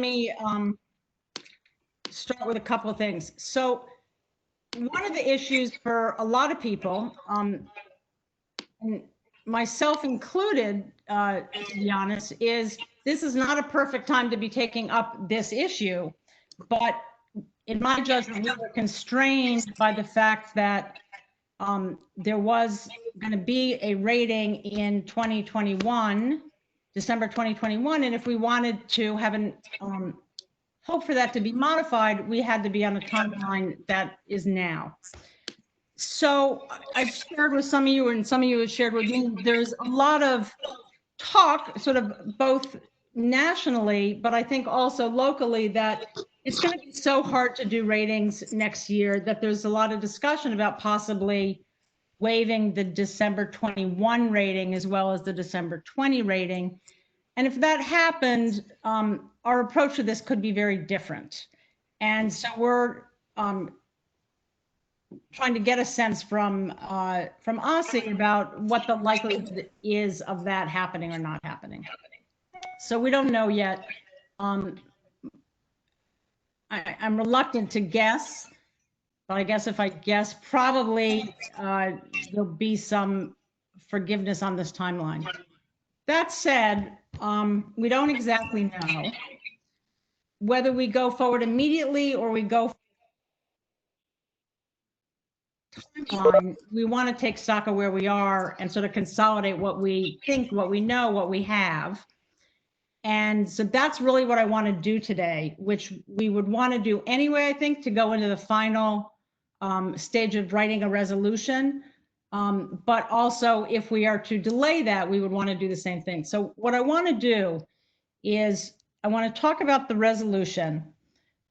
me start with a couple of things. So one of the issues for a lot of people, and myself included, to be honest, is this is not a perfect time to be taking up this issue, but in my judgment, we were constrained by the fact that there was going to be a rating in 2021, December 2021, and if we wanted to have an hope for that to be modified, we had to be on the timeline that is now. So I've shared with some of you, and some of you have shared with me, there's a lot of talk, sort of both nationally, but I think also locally, that it's going to be so hard to do ratings next year that there's a lot of discussion about possibly waiving the December 21 rating as well as the December 20 rating. And if that happened, our approach to this could be very different. And so we're trying to get a sense from OSSE about what the likelihood is of that happening or not happening. So we don't know yet. I'm reluctant to guess, but I guess if I guess, probably there'll be some forgiveness on this timeline. That said, we don't exactly know whether we go forward immediately or we go timeline. We want to take stock of where we are and sort of consolidate what we think, what we know, what we have. And so that's really what I want to do today, which we would want to do anyway, I think, to go into the final stage of writing a resolution. But also, if we are to delay that, we would want to do the same thing. So what I want to do is I want to talk about the resolution,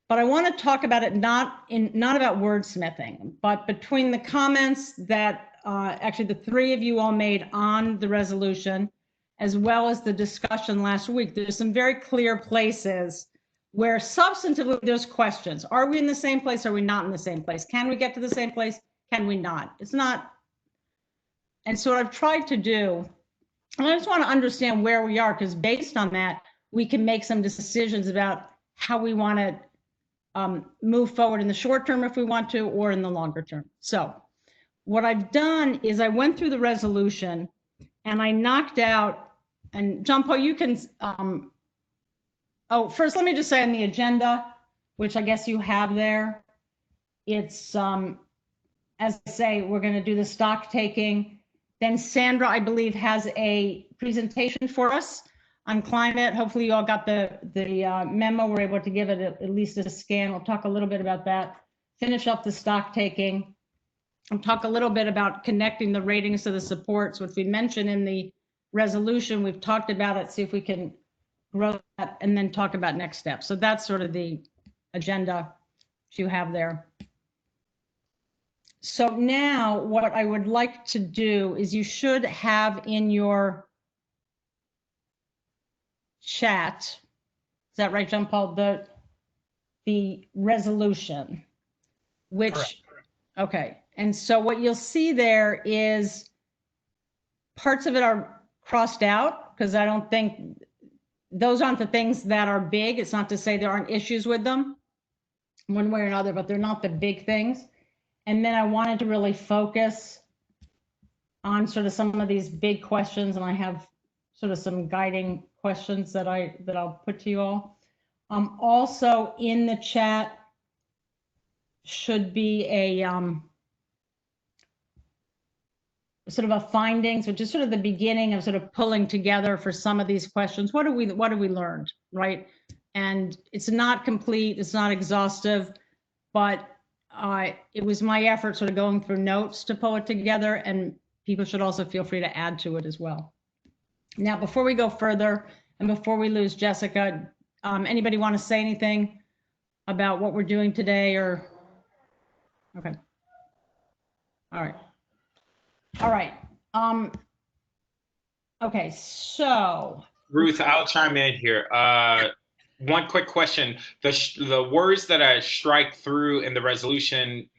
but I want to talk about it not about wordsmithing, but between the comments that actually the three of you all made on the resolution, as well as the discussion last week, there's some very clear places where substantively there's questions. Are we in the same place? Are we not in the same place? Can we get to the same place? Can we not? It's not. And so what I've tried to do, and I just want to understand where we are, because based on that, we can make some decisions about how we want to move forward in the short term if we want to, or in the longer term. So what I've done is I went through the resolution and I knocked out, and John Paul, you can, oh, first let me just say on the agenda, which I guess you have there, it's, as I say, we're going to do the stock taking. Then Sandra, I believe, has a presentation for us on climate. Hopefully you all got the memo. We're able to give it at least a scan. We'll talk a little bit about that. Finish up the stock taking. I'll talk a little bit about connecting the ratings to the supports, which we mentioned in the resolution. We've talked about it, see if we can grow that, and then talk about next steps. So that's sort of the agenda you have there. So now what I would like to do is you should have in your chat, is that right, John Paul, the resolution, which, correct. Okay. And so what you'll see there is parts of it are crossed out because I don't think those aren't the things that are big. It's not to say there aren't issues with them one way or another, but they're not the big things. And then I wanted to really focus on sort of some of these big questions, and I have sort of some guiding questions that I'll put to you all. Also in the chat should be a sort of a findings, which is sort of the beginning of sort of pulling together for some of these questions. What have we learned, right? And it's not complete, it's not exhaustive, but it was my effort sort of going through notes to pull it together, and people should also feel free to add to it as well. Now, before we go further and before we lose Jessica, anybody want to say anything about what we're doing today or? Okay. All right. All right. Okay, so. Ruth, I'll chime in here. One quick question. The words that I strike through in the resolution,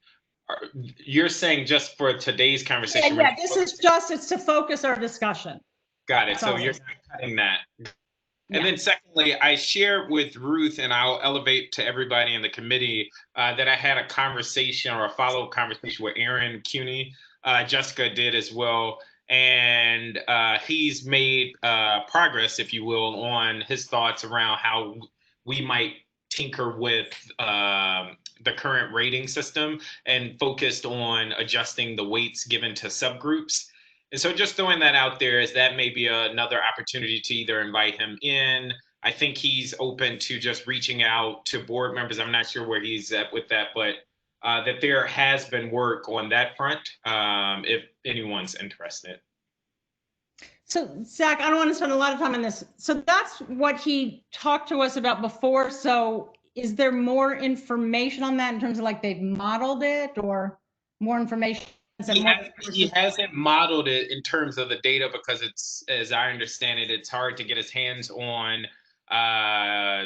you're saying just for today's conversation? Yeah, this is just, it's to focus our discussion. Got it. So you're not cutting that. And then secondly, I shared with Ruth, and I'll elevate to everybody in the committee, that I had a conversation or a follow-up conversation with Aaron Cuny. Jessica did as well. And he's made progress, if you will, on his thoughts around how we might tinker with the current rating system and focused on adjusting the weights given to subgroups. And so just throwing that out there is that may be another opportunity to either invite him in. I think he's open to just reaching out to board members. I'm not sure where he's at with that, but that there has been work on that front, if anyone's interested. So Zach, I don't want to spend a lot of time on this. So that's what he talked to us about before. So is there more information on that in terms of like they've modeled it, or more information? He hasn't modeled it in terms of the data because it's, as I understand it, it's hard to get his hands on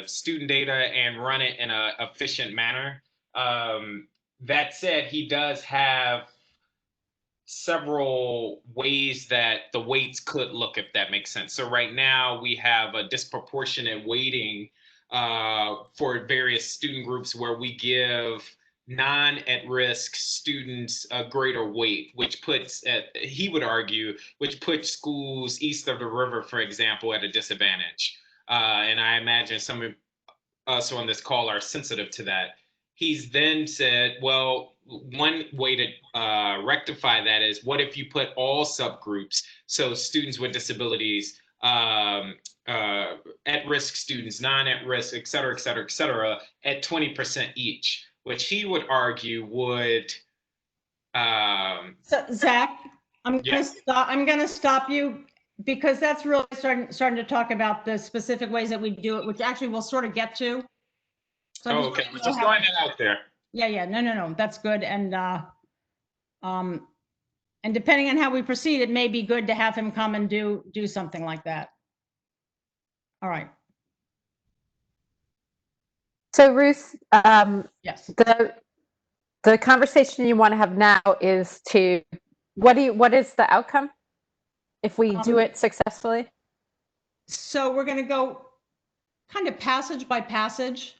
student data and run it in an efficient manner. That said, he does have several ways that the weights could look, if that makes sense. So right now we have a disproportionate weighting for various student groups where we give non-at-risk students a greater weight, which puts, he would argue, which puts schools east of the river, for example, at a disadvantage. And I imagine some of us on this call are sensitive to that. He's then said, well, one way to rectify that is, what if you put all subgroups, so students with disabilities, at-risk students, non-at-risk, et cetera, at 20% each, which he would argue would. So Zach, I'm gonna stop you, because that's really starting to talk about the specific ways that we do it, which actually we'll sort of get to. So okay, just throwing that out there. Yeah, no, that's good. And depending on how we proceed, it may be good to have him come and do something like that. All right. So Ruth, yes, the conversation you want to have now is to, what is the outcome if we do it successfully? So we're going to go kind of passage by passage,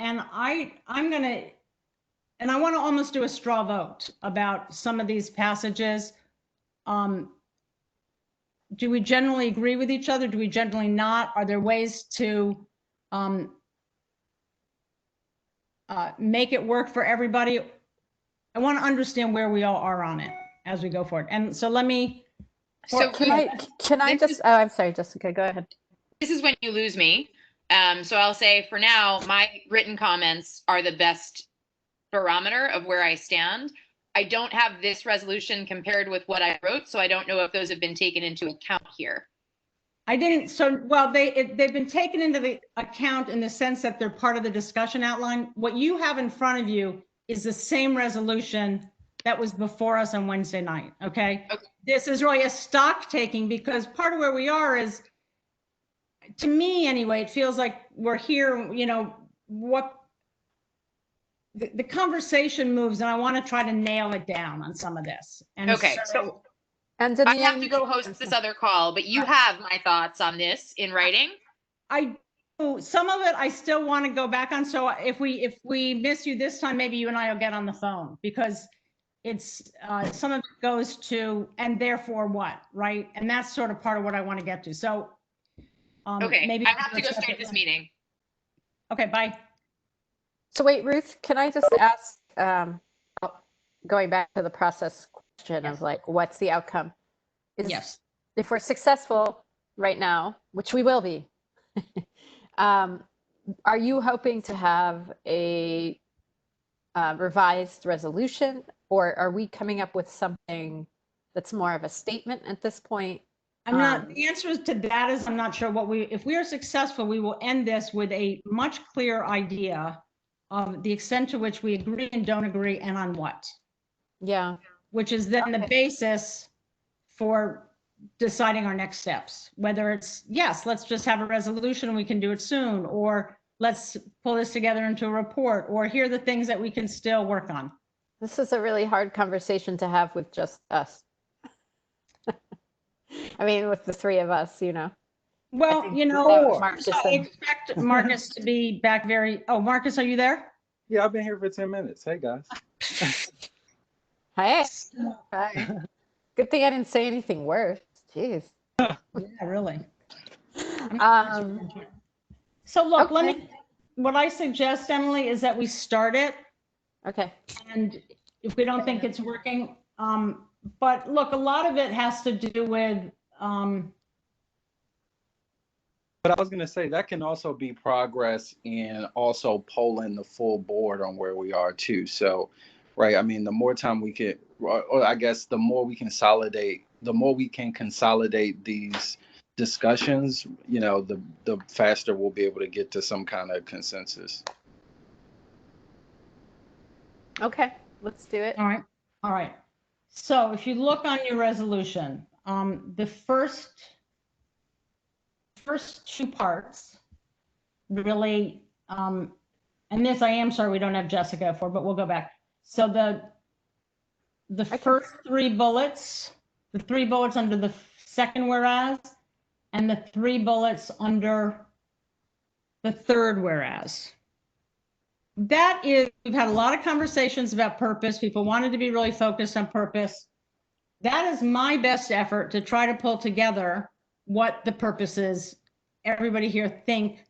and I want to almost do a straw vote about some of these passages. Do we generally agree with each other? Do we generally not? Are there ways to make it work for everybody? I want to understand where we all are on it as we go forward. And so let me. So can I just? Oh, I'm sorry, Jessica. Go ahead. This is when you lose me. So I'll say for now, my written comments are the best barometer of where I stand. I don't have this resolution compared with what I wrote, so I don't know if those have been taken into account here. I didn't. So, well, they've been taken into the account in the sense that they're part of the discussion outline. What you have in front of you is the same resolution that was before us on Wednesday night. Okay. This is really a stock taking, because part of where we are is, to me anyway, it feels like we're here, you know, what the conversation moves, and I want to try to nail it down on some of this. And so and I have to go host this other call, but you have my thoughts on this in writing. I do. Some of it I still want to go back on. So if we miss you this time, maybe you and I will get on the phone, because it's some of it goes to, and therefore what, right? And that's sort of part of what I want to get to. So okay, maybe I have to go start this meeting. Okay, bye. So wait, Ruth, can I just ask, going back to the process question of like, what's the outcome? Yes. If we're successful right now, which we will be, are you hoping to have a revised resolution, or are we coming up with something that's more of a statement at this point? I'm not, the answer to that is I'm not sure if we are successful, we will end this with a much clearer idea of the extent to which we agree and don't agree, and on what. Yeah. Which is then the basis for deciding our next steps, whether it's, yes, let's just have a resolution and we can do it soon, or let's pull this together into a report, or here are the things that we can still work on. This is a really hard conversation to have with just us. I mean, with the three of us, you know. Well, think you that know, Marcus I and- expect Marcus to be back oh, Marcus, are you there? Yeah, I've been here for 10 minutes. Hey, guys. Hey. Hi. Good thing I didn't say anything worse. Jeez. Yeah, really. Um, So look, okay. what I suggest, Emily, is that we start it. Okay. And if we don't think it's working, but look, a lot of it has to do with, But I was going to say that can also be progress in also polling the full board on where we are too. So, right. I mean, the more time we can, or I guess the more we can consolidate these discussions, you know, the faster we'll be able to get to some kind of consensus. Okay. Let's do it. all right, all right. So if you look on your resolution, the first two parts really, and this I am sorry we don't have Jessica for, but we'll go back. So the first three bullets, the three bullets under the second whereas, and the three bullets under the third whereas. That is, we've had a lot of conversations about purpose. People wanted to be really focused on purpose. That is my best effort to try to pull together what the purposes everybody here think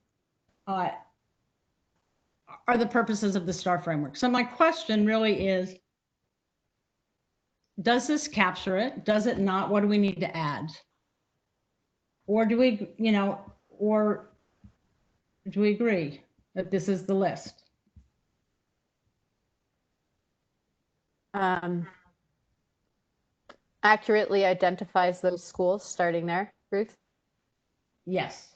are the purposes of the STAR framework. So my question really is, does this capture it? Does it not? What do we need to add? Or do we, you know, or do we agree that this is the list? Accurately identifies those schools, starting there, Ruth? Yes.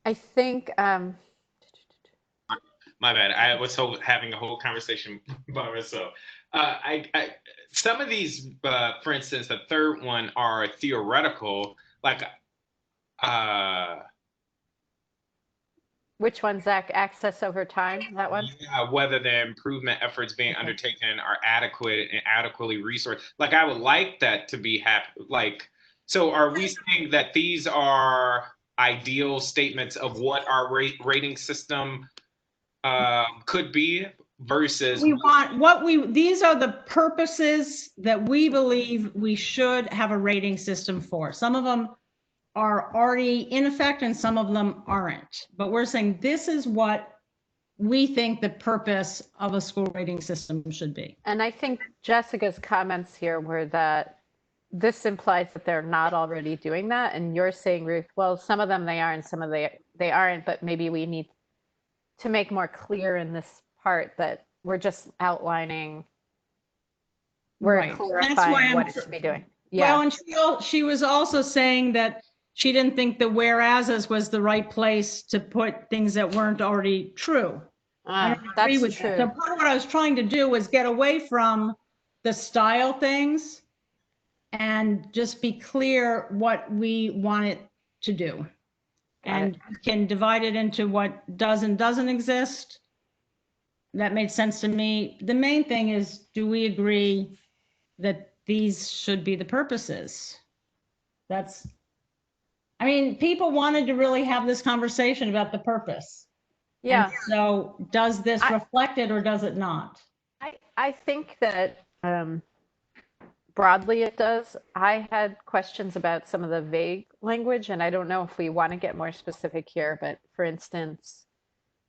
I think, My bad. I was having a whole conversation by myself. Some of these, for instance, the third one are theoretical, like which one's Zach? Access over time, that one? yeah, whether the improvement efforts being undertaken are adequate and adequately resourced. Like I would like that to be like, so are we saying that these are ideal statements of what our rating system could be versus We want these are the purposes that we believe we should have a rating system for. Some of them are already in effect and some of them aren't. But we're saying this is what we think the purpose of a school rating system should be. And I think Jessica's comments here were that this implies that they're not already doing that. And you're saying, Ruth, well, some of them they are and some of they aren't, but maybe we need to make more clear in this part that we're just outlining, we're Right. clarifying what it should be doing. Yeah. Well, and she was also saying that she didn't think the whereases was the right place to put things that weren't already true. I don't agree with that. So part of what I was trying to do was get away from the style things and just be clear what we want it to do. And can divide it into what does and doesn't exist. That made sense to me. The main thing is, do we agree that these should be the purposes? I mean, people wanted to really have this conversation about the purpose. Yeah. And so does this reflect it or does it not? I think that broadly it does. I had questions about some of the vague language, and I don't know if we want to get more specific here, but for instance,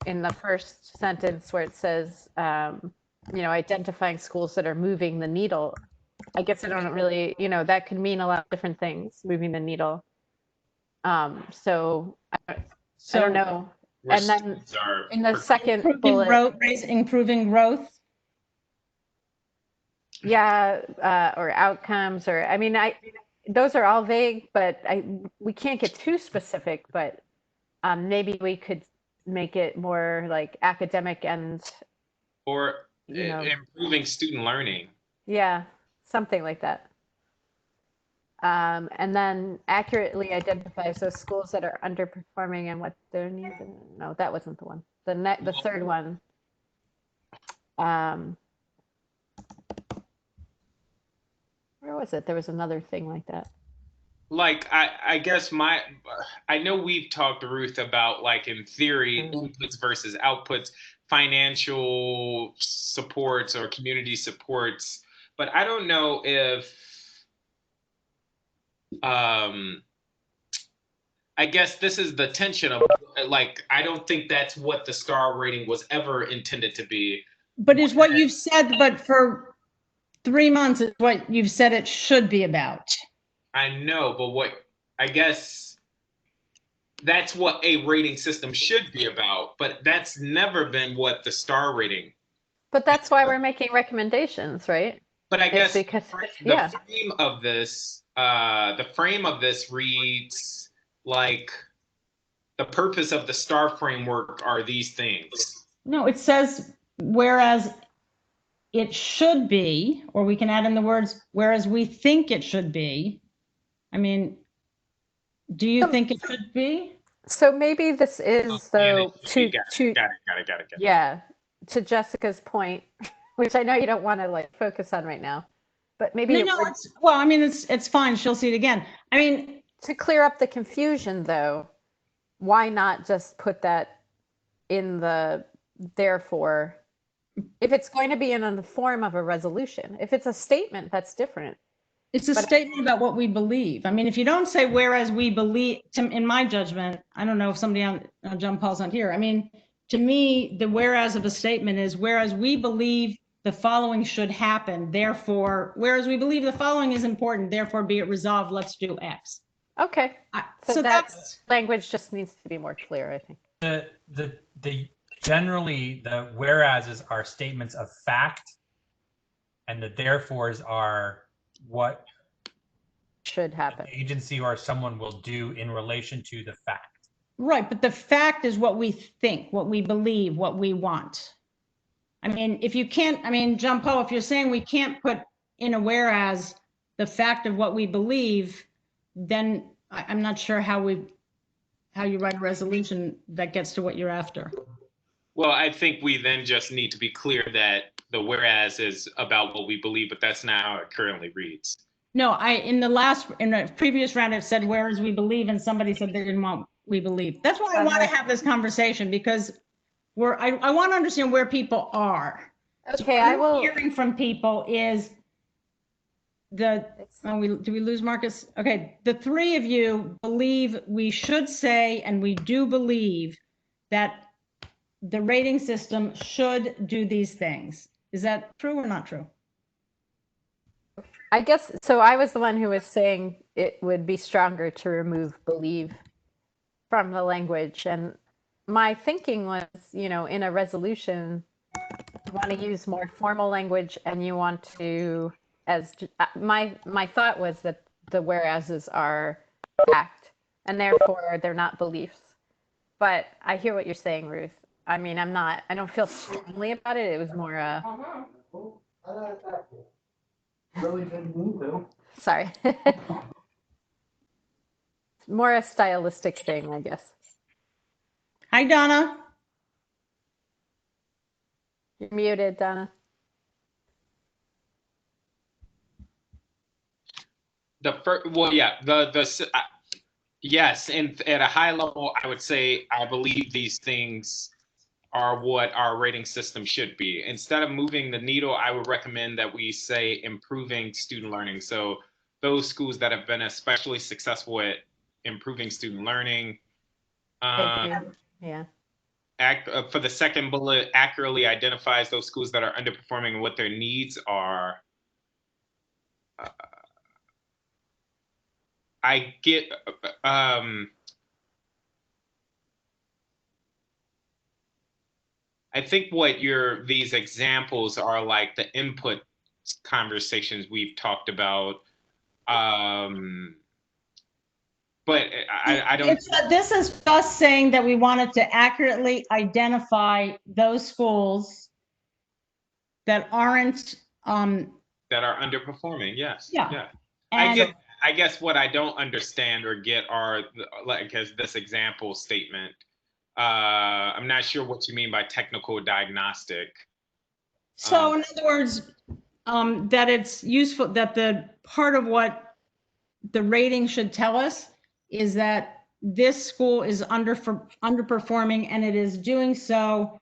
in the first sentence where it says, you know, identifying schools that are moving the needle, I guess I don't really, you know, that could mean a lot of different things, moving the needle. So I don't know. And then in the second bullet, improving growth. Yeah, or outcomes, or I mean, those are all vague, but we can't get too specific. But maybe we could make it more like academic and or you know, improving student learning. Yeah, something like that. And then accurately identifies those schools that are underperforming and what their needs are. No, that wasn't the one. the third one. Where was it? There was another thing like that. Like, I guess I know we've talked, Ruth, about, like, in theory, inputs versus outputs, financial supports or community supports, but I don't know if, I guess this is the tension of, like, I don't think that's what the star rating was ever intended to be. But is what you've said, but for 3 months is what you've said it should be about. I know, but I guess that's what a rating system should be about, but that's never been what the star rating. But that's why we're making recommendations, right? But I guess because, the frame of this reads like the purpose of the star framework are these things. No, it says, whereas it should be, or we can add in the words, whereas we think it should be. I mean, do you think it should be? So maybe this is Got it. Yeah, to Jessica's point, which I know you don't want to like focus on right now, but maybe well, I mean, it's fine. She'll see it again. I mean, to clear up the confusion though, why not just put that in the therefore, if it's going to be in the form of a resolution? If it's a statement, that's different. It's a statement about what we believe. I mean, if you don't say, whereas we believe, in my judgment, I don't know if somebody on John Paul's not here. I mean, to me, the whereas of a statement is, whereas we believe the following should happen, therefore, whereas we believe the following is important, therefore be it resolved, let's do X. Okay. So that language just needs to be more clear, I think. The generally the whereases are statements of fact, and the therefores are what should happen. An agency or someone will do in relation to the fact. Right, but the fact is what we think, what we believe, what we want. I mean, if you can't, I mean, John Paul, if you're saying we can't put in a whereas the fact of what we believe, then I'm not sure how you write a resolution that gets to what you're after. Well, I think we then just need to be clear that the whereas is about what we believe, but that's not how it currently reads. No, in the previous round, it said, whereas we believe, and somebody said they didn't want we believe. That's why I want to have this conversation, because I want to understand where people are. Okay, so what I'm hearing from people is do we lose Marcus? Okay, the three of you believe we should say, and we do believe that the rating system should do these things. Is that true or not true? I guess, so I was the one who was saying it would be stronger to remove believe from the language. And my thinking was, in a resolution, you want to use more formal language, and you want to, my thought was that the whereases are fact, and therefore they're not beliefs. But I hear what you're saying, Ruth. I mean, I don't feel strongly about it. It was more Really didn't mean to. Sorry. More a stylistic thing, I guess. Hi, Donna. You're muted, Donna. Yes, and at a high level, I would say I believe these things are what our rating system should be. Instead of moving the needle, I would recommend that we say improving student learning. So those schools that have been especially successful at improving student learning. Yeah. For the second bullet, accurately identifies those schools that are underperforming and what their needs are. I get, I think what these examples are like the input conversations we've talked about. But I don't. This is us saying that we wanted to accurately identify those schools that aren't. That are underperforming, yes. Yeah. I guess what I don't understand or get are, like, as this example statement, I'm not sure what you mean by technical diagnostic. So in other words, that it's useful, that the part of what the rating should tell us is that this school is underperforming, and it is doing so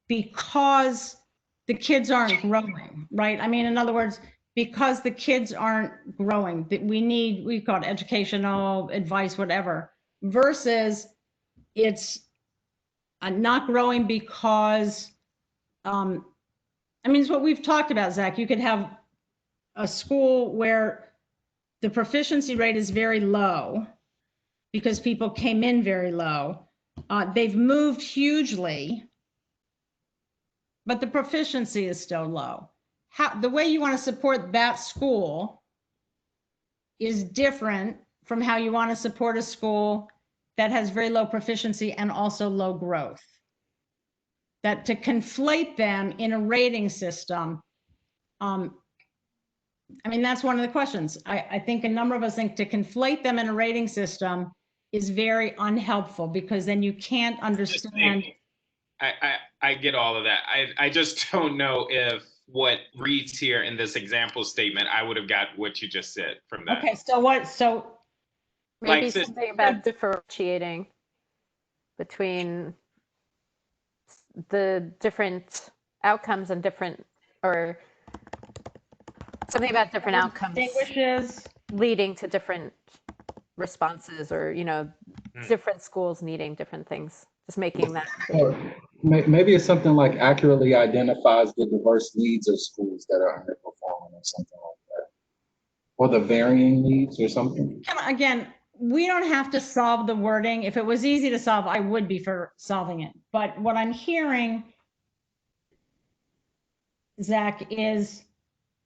because the kids aren't growing, right? I mean, in other words, because the kids aren't growing, that we call it educational advice, whatever, versus it's not growing because, I mean, it's what we've talked about, Zach. You could have a school where the proficiency rate is very low because people came in very low. They've moved hugely, but the proficiency is still low. The way you want to support that school is different from how you want to support a school that has very low proficiency and also low growth. That to conflate them in a rating system, I mean, that's one of the questions. I think a number of us think to conflate them in a rating system is very unhelpful, because then you can't understand. I get all of that. I just don't know if what reads here in this example statement, I would have got what you just said from that. Okay, so what, so Maybe Like this- something about differentiating between the different outcomes and different, or something about different outcomes distinguishes, leading to different responses, or, different schools needing different things, just making that. Or maybe it's something like accurately identifies the diverse needs of schools that are underperforming, or something like that. Or the varying needs or something. again, we don't have to solve the wording. If it was easy to solve, I would be for solving it. But what I'm hearing, Zach, is,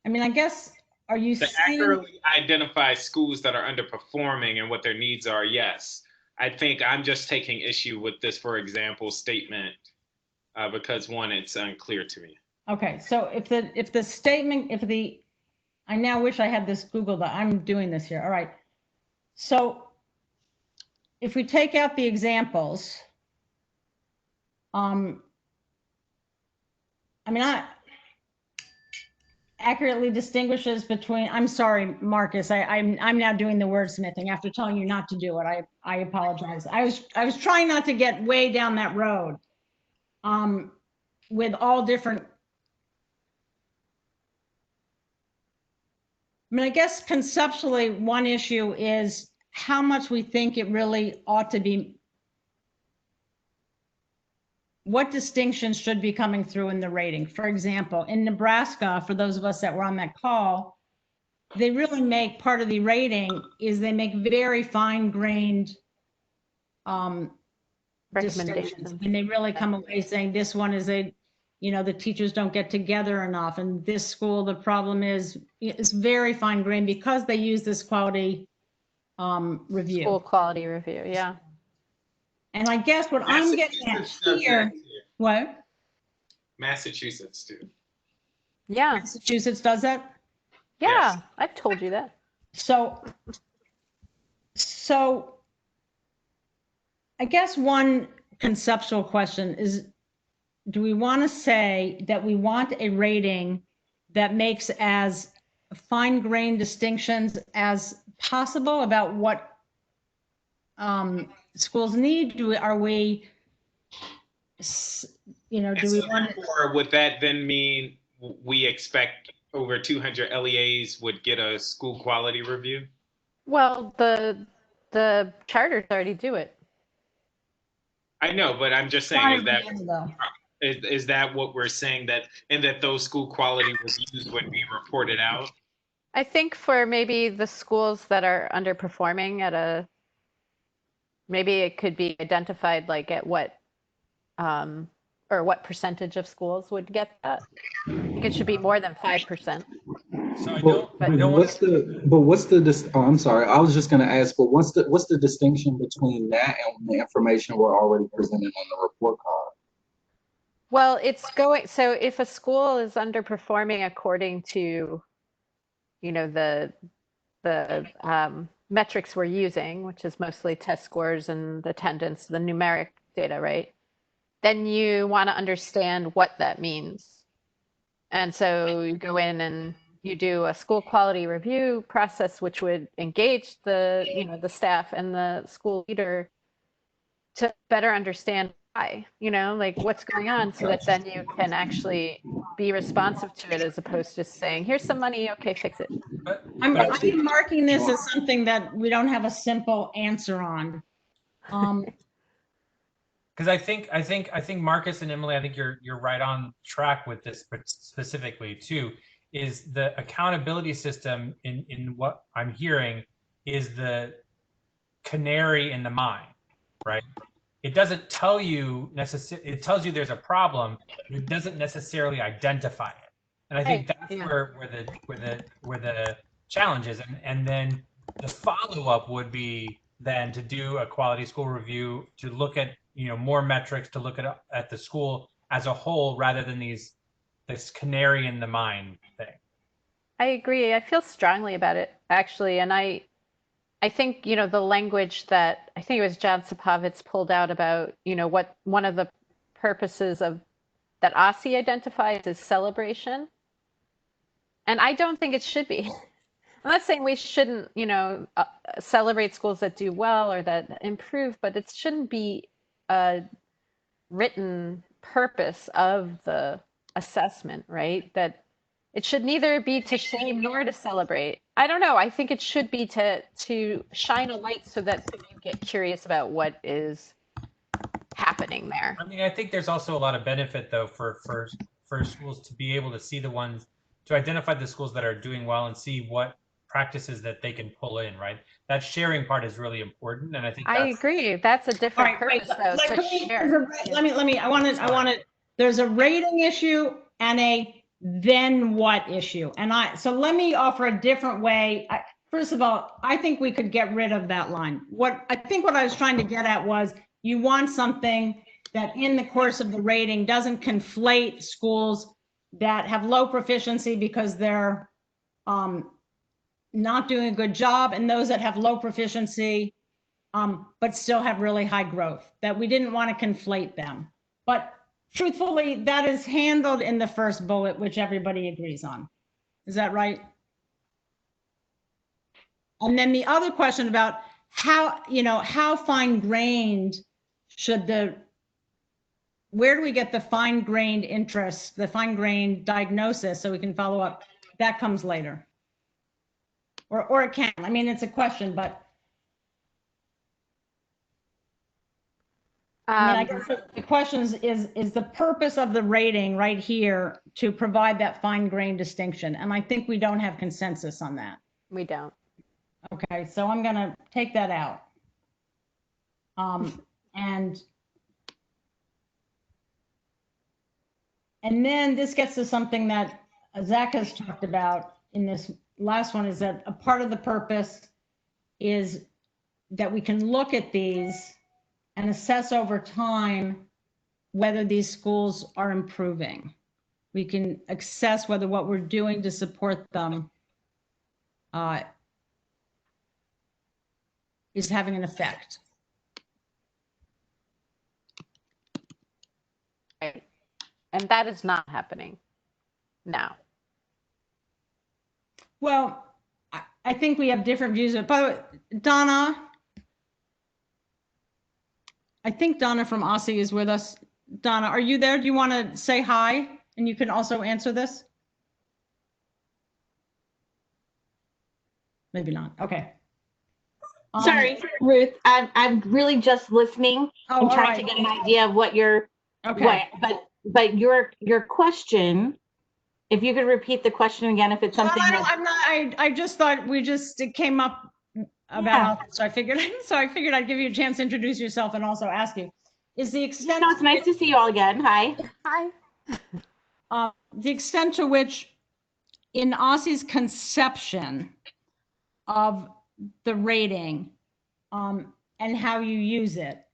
I mean, I guess, are you To saying? accurately identify schools that are underperforming and what their needs are, yes. I think I'm just taking issue with this, for example, statement, because one, it's unclear to me. Okay, so if the statement, I now wish I had this Googled. I'm doing this here. All right. So if we take out the examples, I mean, accurately distinguishes between, I'm sorry, Marcus, I'm now doing the wordsmithing after telling you not to do it. I apologize. I was trying not to get way down that road with all different. I mean, I guess conceptually, one issue is how much we think it really ought to be. What distinctions should be coming through in the rating? For example, in Nebraska, for those of us that were on that call, they really make part of the rating is they make very fine-grained Recommendations. and they really come away saying this one is the teachers don't get together enough, and this school, the problem is it's very fine-grained because they use this quality review. School quality review, yeah. And I guess what I'm getting at here, what? Massachusetts too. Yeah, Massachusetts does that? yeah, Yes. I've told you that. So I guess one conceptual question is, do we want to say that we want a rating that makes as fine-grained distinctions as possible about what schools need? Do we want to? Or would that then mean we expect over 200 LEAs would get a school quality review? Well, the charters already do it. I know, but I'm just saying, is that what we're saying, that those school quality reviews would be reported out? I think for maybe the schools that are underperforming maybe it could be identified like at what, or what percentage of schools would get that. I think it should be more than 5%. So I But don't what's the I'm sorry, I was just gonna ask, but what's the distinction between that and the information we're already presented on the report card? Well, so if a school is underperforming according to, the metrics we're using, which is mostly test scores and attendance, the numeric data, right? Then you want to understand what that means. And so you go in and you do a school quality review process, which would engage the, the staff and the school leader to better understand why, like what's going on, so that then you can actually be responsive to it, as opposed to saying, here's some money, okay, fix it. I'm marking this as something that we don't have a simple answer on. Because I think Marcus and Emily, I think you're right on track with this specifically too. Is the accountability system in what I'm hearing is the canary in the mine, right? It doesn't tell you necessarily. It tells you there's a problem, but it doesn't necessarily identify it. And I think that's where the challenge is. And then the follow-up would be then to do a quality school review, to look at more metrics, to look at the school as a whole, rather than this canary in the mine thing. I agree. I feel strongly about it, actually. And I think, the language that I think it was John Sapovitz pulled out about, what one of the purposes of that OSSE identifies is celebration. And I don't think it should be. I'm not saying we shouldn't, celebrate schools that do well or that improve, but it shouldn't be a written purpose of the assessment, right? That it should neither be to shame nor to celebrate. I don't know. I think it should be to shine a light so that you get curious about what is happening there. I mean, I think there's also a lot of benefit though for schools to be able to see to identify the schools that are doing well and see what practices that they can pull in, right? That sharing part is really important, and I think I agree. That's a different purpose, though. I want to. There's a rating issue and a then what issue, so let me offer a different way. First of all, I think we could get rid of that line. What I was trying to get at was, you want something that in the course of the rating doesn't conflate schools that have low proficiency because they're not doing a good job, and those that have low proficiency but still have really high growth, that we didn't want to conflate them. But truthfully, that is handled in the first bullet, which everybody agrees on. Is that right? And then the other question about how fine-grained where do we get the fine-grained interest, the fine-grained diagnosis, so we can follow up? That comes later. Or it can. I mean, it's a question, but I guess the question is the purpose of the rating right here to provide that fine-grained distinction. And I think we don't have consensus on that. We don't. Okay, so I'm going to take that out. And then this gets to something that Zach has talked about in this last one, is that a part of the purpose is that we can look at these and assess over time whether these schools are improving. We can assess whether what we're doing to support them is having an effect. Right. And that is not happening now. Well, I think we have different views. By the way, Donna, I think Donna from OSSE is with us. Donna, are you there? Do you want to say hi? And you can also answer this? Maybe not. Okay. Sorry, Ruth. I'm really just listening and trying to get an idea of what you're. Okay. But your question, if you could repeat the question again, if it's something. I just thought it came up about, so I figured I'd give you a chance to introduce yourself and also ask you, is the extent. No, it's nice to see you all again. Hi. Hi. The extent to which in OSSE's conception of the rating and how you use it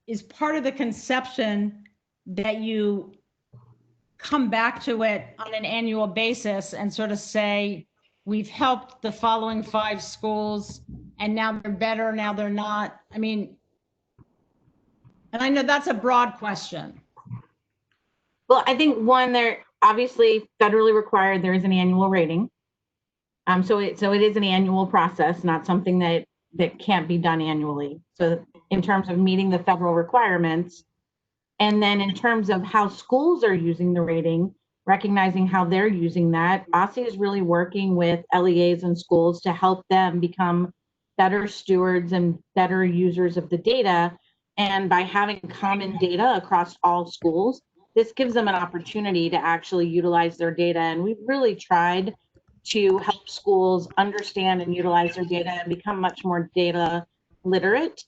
is part of the conception that you come back to it on an annual basis and sort of say, we've helped the following 5 schools, and now they're better, now they're not. I mean, and I know that's a broad question. Well, I think one, they're obviously federally required, there is an annual rating. So it is an annual process, not something that can't be done annually. So in terms of meeting the federal requirements, and then in terms of how schools are using the rating, recognizing how they're using that, OSSE is really working with LEAs and schools to help them become better stewards and better users of the data. And by having common data across all schools, this gives them an opportunity to actually utilize their data. And we've really tried to help schools understand and utilize their data and become much more data literate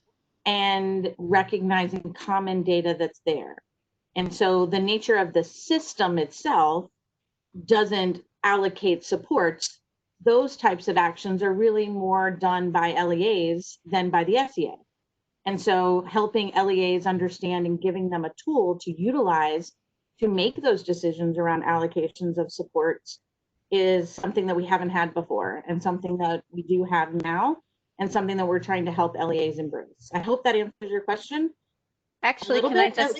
and recognizing common data that's there. And so the nature of the system itself doesn't allocate supports. Those types of actions are really more done by LEAs than by the SEA. And so helping LEAs understand and giving them a tool to utilize to make those decisions around allocations of supports is something that we haven't had before, and something that we do have now, and something that we're trying to help LEAs embrace. I hope that answers your question. Actually, can I just,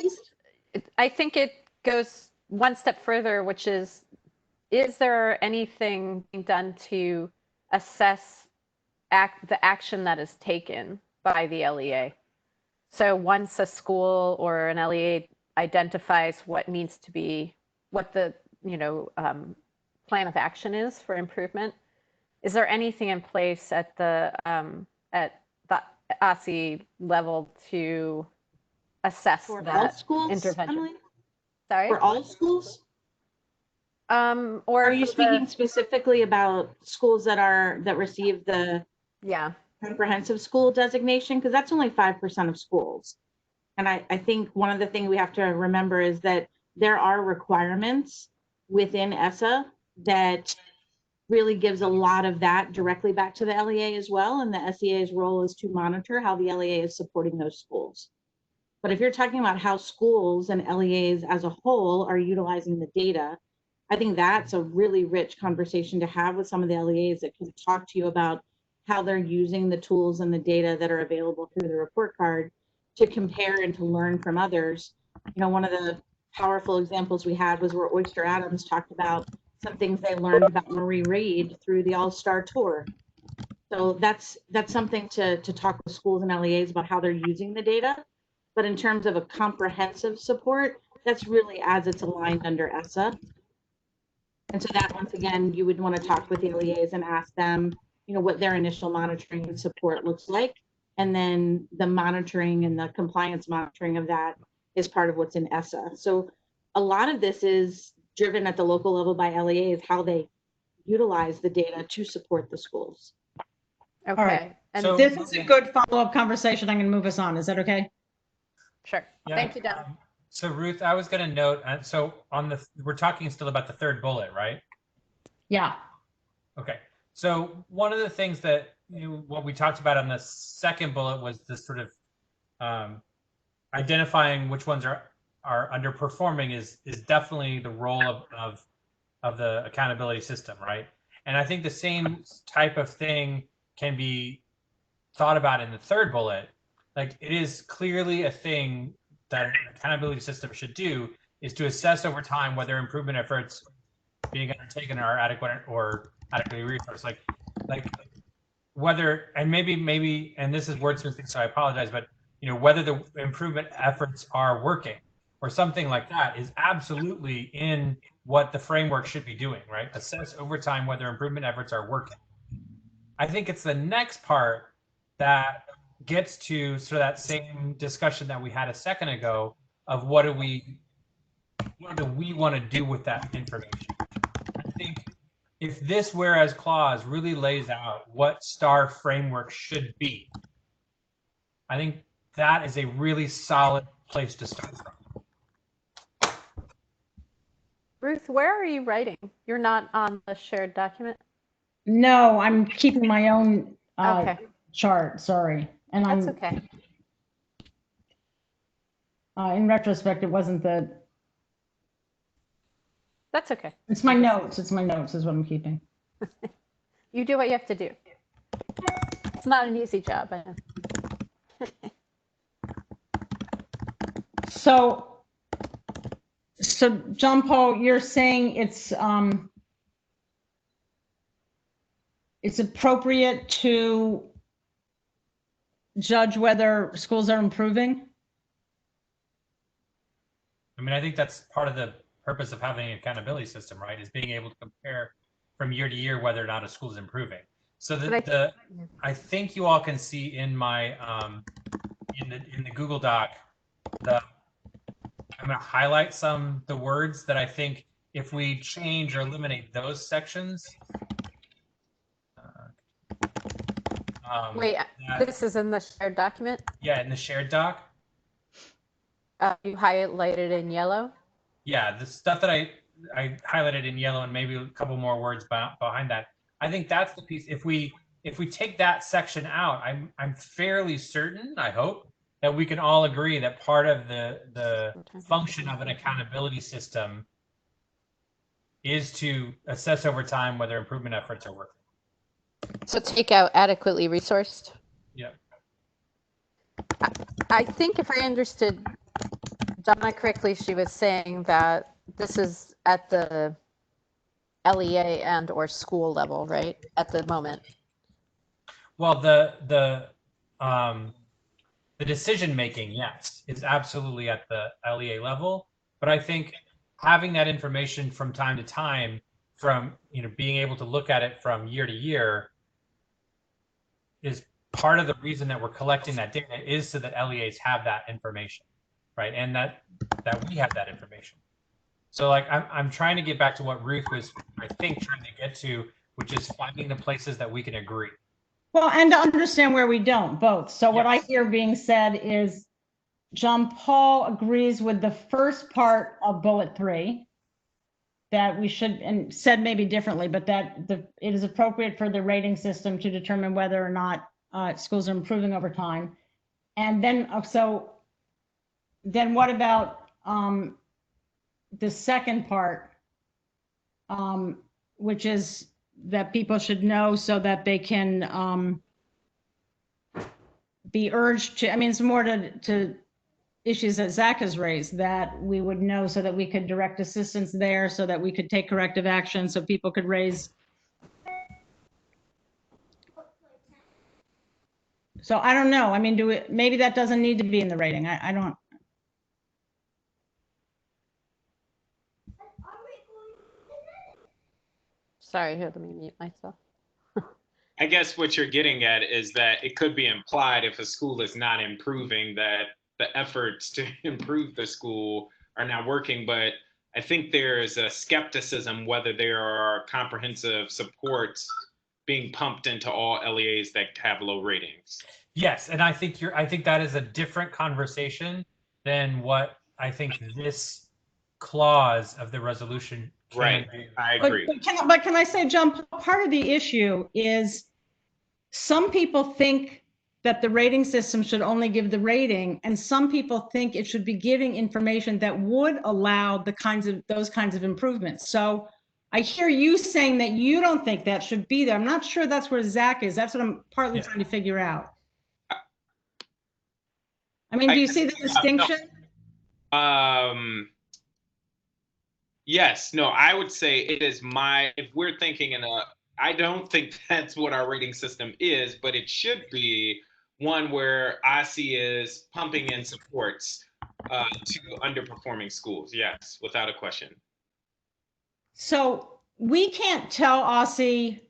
I think it goes one step further, which is there anything being done to assess the action that is taken by the LEA? So once a school or an LEA identifies what needs to be, what the, plan of action is for improvement, is there anything in place at the OSSE level to assess for that all schools, intervention? Emily? Sorry? For all schools? Or are you speaking specifically about schools that receive the comprehensive school designation? Because that's only 5% of schools. And I think one of the things we have to remember is that there are requirements within ESSA that really gives a lot of that directly back to the LEA as well. And the SEA's role is to monitor how the LEA is supporting those schools. But if you're talking about how schools and LEAs as a whole are utilizing the data, I think that's a really rich conversation to have with some of the LEAs that can talk to you about how they're using the tools and the data that are available through the report card to compare and to learn from others. One of the powerful examples we had was where Oyster Adams talked about some things they learned about Marie Reed through the All-Star Tour. So that's something to talk with schools and LEAs about how they're using the data. But in terms of a comprehensive support, that's really as it's aligned under ESSA. And so that, once again, you would want to talk with the LEAs and ask them, what their initial monitoring and support looks like. And then the monitoring and the compliance monitoring of that is part of what's in ESSA. So a lot of this is driven at the local level by LEAs, how they utilize the data to support the schools. Okay. All right. And So- This is a good follow-up conversation. I'm going to move us on. Is that okay? Sure. Yeah, Thank you, Don. So Ruth, I was going to note, so we're talking still about the third bullet, right? Yeah. Okay. So one of the things that, what we talked about on the second bullet was this sort of identifying which ones are underperforming is definitely the role of the accountability system, right? And I think the same type of thing can be thought about in the third bullet. Like, it is clearly a thing that an accountability system should do, is to assess over time whether improvement efforts being undertaken are adequate or adequately resourced. Like whether, and maybe, and this is wordsmithing, so I apologize, but whether the improvement efforts are working or something like that is absolutely in what the framework should be doing, right? Assess over time whether improvement efforts are working. I think it's the next part that gets to sort of that same discussion that we had a second ago of what do we want to do with that information. I think if this whereas clause really lays out what STAR framework should be, I think that is a really solid place to start from. Ruth, where are you writing? You're not on the shared document? No, I'm keeping my own Okay. chart. Sorry. And That's I'm okay. in retrospect, it wasn't the. That's okay. It's my notes. It's my notes is what I'm keeping. You do what you have to do. It's not an easy job. I know. So John Paul, you're saying it's appropriate to judge whether schools are improving? I mean, I think that's part of the purpose of having an accountability system, right? Is being able to compare from year to year whether or not a school is improving. So I think you all can see in my in the Google Doc, I'm going to highlight the words that I think if we change or eliminate those sections. Wait, this is in the shared document? Yeah, in the shared doc. You highlighted in yellow? Yeah, the stuff that I highlighted in yellow and maybe a couple more words behind that. I think that's the piece. If we take that section out, I'm fairly certain, I hope, that we can all agree that part of the function of an accountability system is to assess over time whether improvement efforts are working. So take out adequately resourced? Yeah. I think if I understood Donna correctly, she was saying that this is at the LEA and or school level, right? At the moment. Well, the decision making, yes, is absolutely at the LEA level. But I think having that information from time to time, from being able to look at it from year to year, is part of the reason that we're collecting that data, is so that LEAs have that information, right? And that we have that information. So like I'm trying to get back to what Ruth was, I think, trying to get to, which is finding the places that we can agree. Well, and to understand where we don't, both. So what I Yes. hear being said is John Paul agrees with the first part of bullet 3, that we should, and said maybe differently, but that it is appropriate for the rating system to determine whether or not schools are improving over time. And then, then what about the second part, which is that people should know so that they can be urged to, I mean, it's more to issues that Zach has raised, that we would know so that we could direct assistance there, so that we could take corrective action, so people could raise. So I don't know. I mean, maybe that doesn't need to be in the rating. I don't. Sorry, let me mute myself. I guess what you're getting at is that it could be implied if a school is not improving, that the efforts to improve the school are not working. But I think there is a skepticism whether there are comprehensive supports being pumped into all LEAs that have low ratings. Yes, and I think that is a different conversation than what I think this clause of the resolution can Right. be. I agree. But can I say, John, part of the issue is some people think that the rating system should only give the rating, and some people think it should be giving information that would allow those kinds of improvements. So I hear you saying that you don't think that should be there. I'm not sure that's where Zach is. That's what I'm partly trying to figure out. I mean, do you see the distinction? Yes, no, I would say it is if we're thinking I don't think that's what our rating system is, but it should be one where OSSI is pumping in supports to underperforming schools. Yes, without a question. So we can't tell OSSI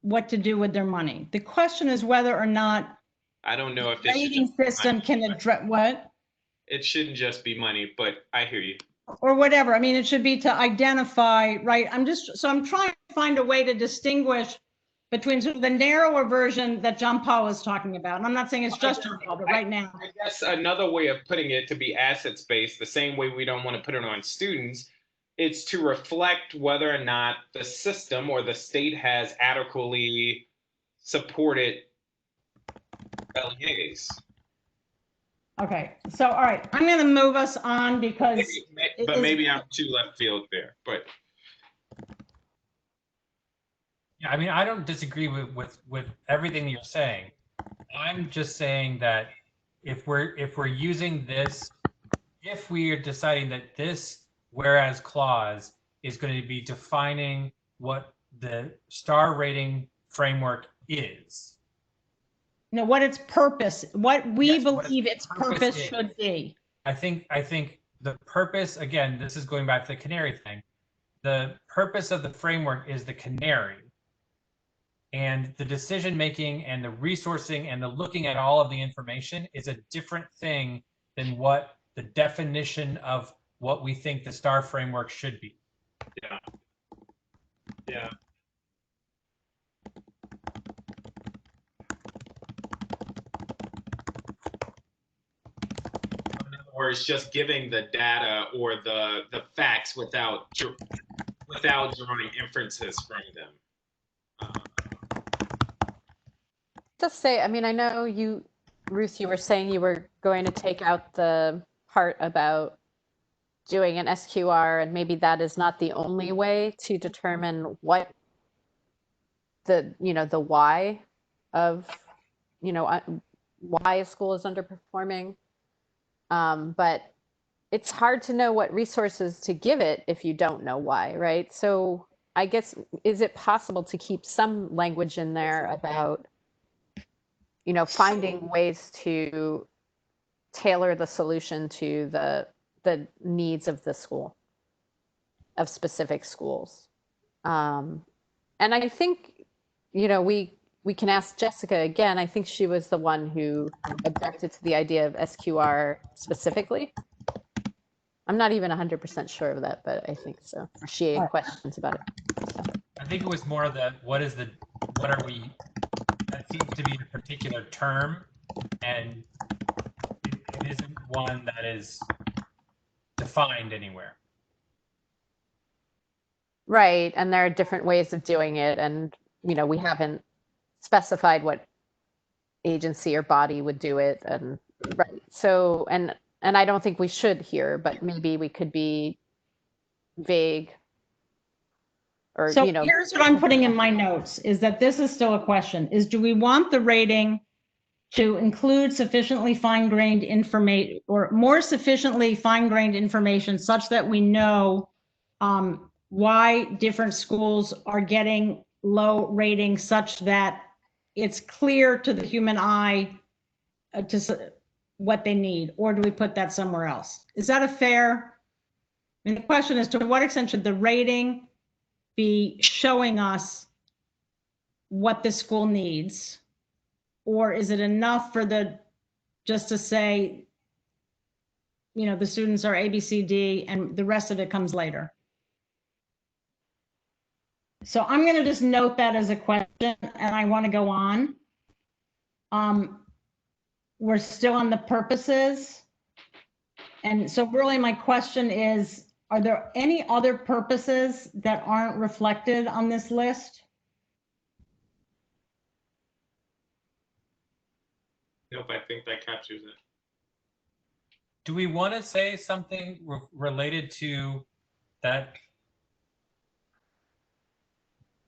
what to do with their money. The question is whether or not I don't know if the rating system can address what? It shouldn't just be money, but I hear you. Or whatever. I mean, it should be to identify, right? I'm trying to find a way to distinguish between sort of the narrower version that John Paul is talking about. And I'm not saying it's just John Paul, but right now. I guess another way of putting it, to be assets-based, the same way we don't want to put it on students, it's to reflect whether or not the system or the state has adequately supported LEAs. Okay, so all right, I'm going to move us on because. Maybe I'm too left field there, but. I mean, I don't disagree with everything you're saying. I'm just saying that if we're using this, if we are deciding that this whereas clause is going to be defining what the star rating framework is. No, what its purpose, what we Yes, what believe its purpose is. should be. I think the purpose, again, this is going back to the canary thing. The purpose of the framework is the canary. And the decision making and the resourcing and the looking at all of the information is a different thing than what the definition of what we think the STAR framework should be. Yeah. Yeah. Or it's just giving the data or the facts without drawing inferences from them. Just say, I mean, I know you, Ruth, you were saying you were going to take out the part about doing an SQR, and maybe that is not the only way to determine what the, the why of, why a school is underperforming. But it's hard to know what resources to give it if you don't know why, right? So I guess, is it possible to keep some language in there about, finding ways to tailor the solution to the needs of the school, of specific schools? And I think, we can ask Jessica again. I think she was the one who objected to the idea of SQR specifically. I'm not even 100% sure of that, but I think so. She had questions about it. So. I think it was more what are we, that seems to be a particular term, and it isn't one that is defined anywhere. Right, and there are different ways of doing it, and we haven't specified what agency or body would do it, and right. So, and I don't think we should here, but maybe we could be vague. Or, so here's what I'm putting in my notes, is that this is still a question, is do we want the rating to include sufficiently fine-grained information, or more sufficiently fine-grained information, such that we know why different schools are getting low ratings, such that it's clear to the human eye to what they need? Or do we put that somewhere else? Is that a fair? I mean, the question is, to what extent should the rating be showing us what the school needs? Or is it enough for just to say, the students are A, B, C, D, and the rest of it comes later? So I'm going to just note that as a question, and I want to go on. We're still on the purposes. And so really my question is, are there any other purposes that aren't reflected on this list? Nope, I think that captures it. Do we want to say something related to that?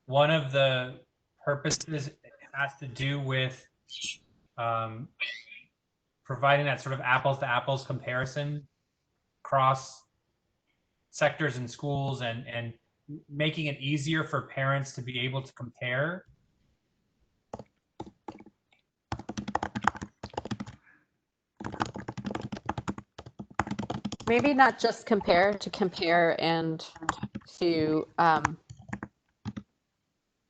One of the purposes has to do with providing that sort of apples to apples comparison across sectors and schools, and making it easier for parents to be able to compare. Maybe not just compare and to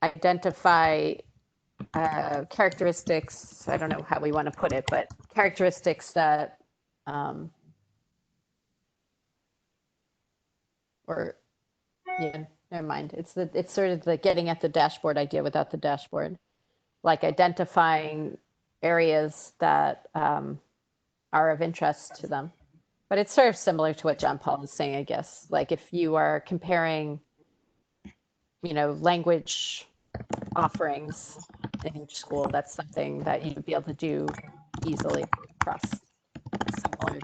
identify characteristics. I don't know how we want to put it, but characteristics that or yeah, never mind. It's sort of the getting at the dashboard idea without the dashboard, like identifying areas that are of interest to them. But it's sort of similar to what John Paul is saying, I guess. Like if you are comparing, language offerings in each school, that's something that you would be able to do easily across similar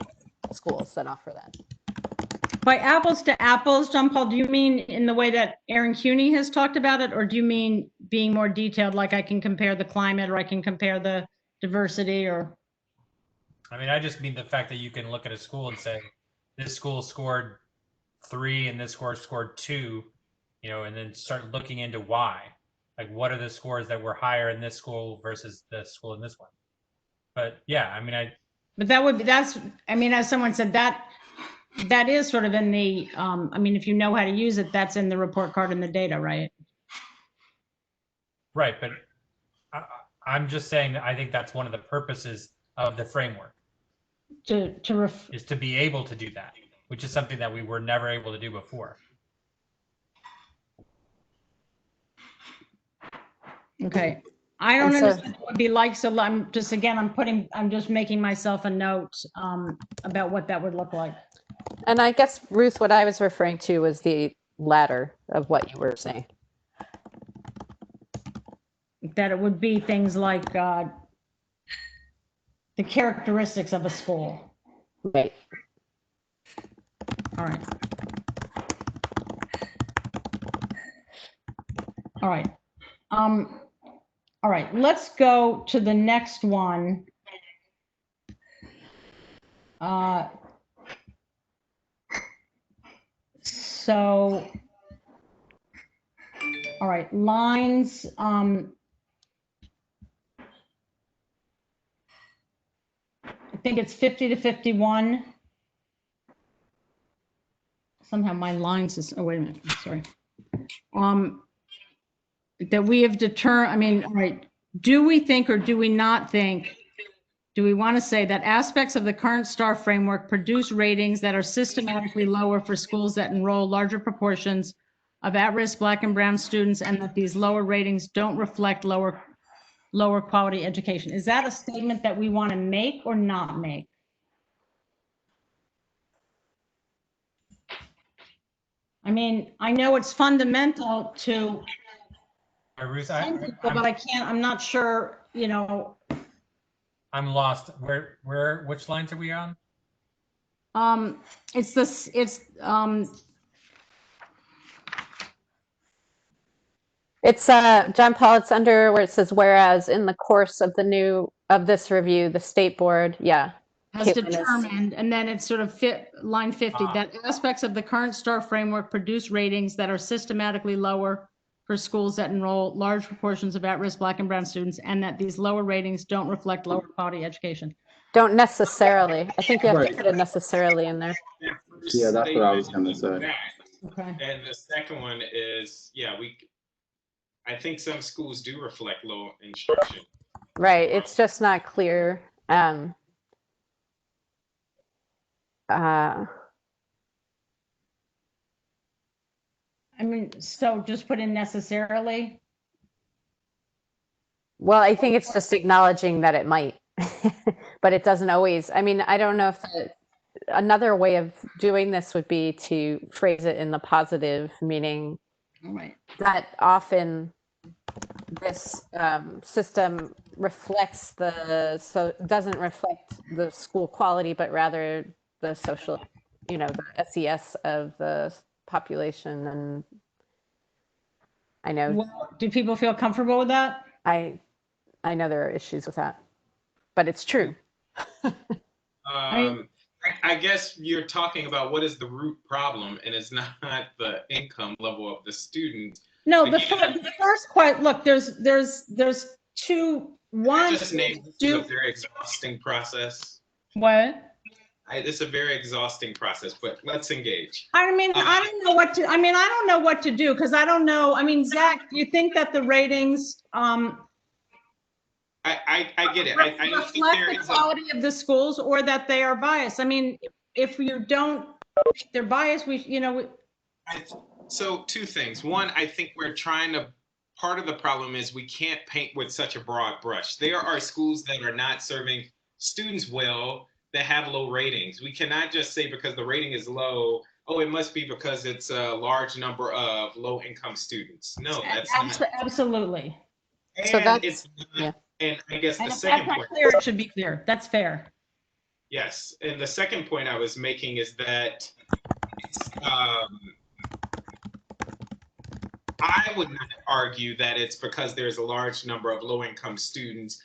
schools that offer that. By apples to apples, John Paul, do you mean in the way that Aaron Cuny has talked about it? Or do you mean being more detailed, like I can compare the climate or I can compare the diversity or? I mean, I just mean the fact that you can look at a school and say, this school scored 3 and this school scored 2, you know, and then start looking into why. Like, what are the scores that were higher in this school versus the school in this one? But yeah, I mean, But that would be, that's, I mean, as someone said, that is sort of in the, I mean, if you know how to use it, that's in the report card and the data, right? right. But I'm just saying that I think that's one of the purposes of the framework is to be able to do that, which is something that we were never able to do before. Okay. I don't understand what it would be like. So I'm just, again, I'm just making myself a note about what that would look like. And I guess, Ruth, what I was referring to was the latter of what you were saying. That it would be things like the characteristics of a school. Right. All right. All right. All right, let's go to the next one. So, all right, lines. I think it's 50 to 51. Somehow my lines is, oh, wait a minute, sorry. That we have determined, I mean, all right, do we think or do we not think, do we want to say that aspects of the current STAR framework produce ratings that are systematically lower for schools that enroll larger proportions of at-risk Black and Brown students, and that these lower ratings don't reflect lower quality education? Is that a statement that we want to make or not make? I mean, I know it's fundamental to Ruth, but I can't, I'm not sure, you know. I'm lost. Which lines are we on? It's this, it's John Paul, it's under where it says, whereas in the course of this review, the state board, has determined, and then it's sort of line 50, that aspects of the current STAR framework produce ratings that are systematically lower for schools that enroll large proportions of at-risk Black and Brown students, and that these lower ratings don't reflect lower quality education. Don't necessarily. I think you have to put it necessarily in there. Yeah, that's what I was going to say. Okay. And the second one is, I think some schools do reflect low instruction. Right. It's just not clear. I mean, so just put in necessarily. Well, I think it's just acknowledging that it might, but it doesn't always. I mean, I don't know if another way of doing this would be to phrase it in the positive, meaning that often this system reflects doesn't reflect the school quality, but rather the social, the SES of the population. And I know. Well, do people feel comfortable with that? I know there are issues with that, but it's true. I guess you're talking about what is the root problem, and it's not the income level of the student. No, the first quite look. There's two. One. Just name this is a very exhausting process. What? It's a very exhausting process, but let's engage. I mean, I don't know what to. I mean, I don't know what to do because I don't know. I mean, Zach, do you think that the ratings? I get it. I don't think there is the quality of the schools, or that they are biased. I mean, if you don't, they're biased. So two things. One, I think we're trying to. Part of the problem is we can't paint with such a broad brush. There are schools that are not serving students well that have low ratings. We cannot just say because the rating is low, oh, it must be because it's a large number of low-income students. No, that's not. Absolutely. And so that's, and I guess the second point. Clear, it should be clear. That's fair. Yes, and the second point I was making is that I would not argue that it's because there's a large number of low-income students,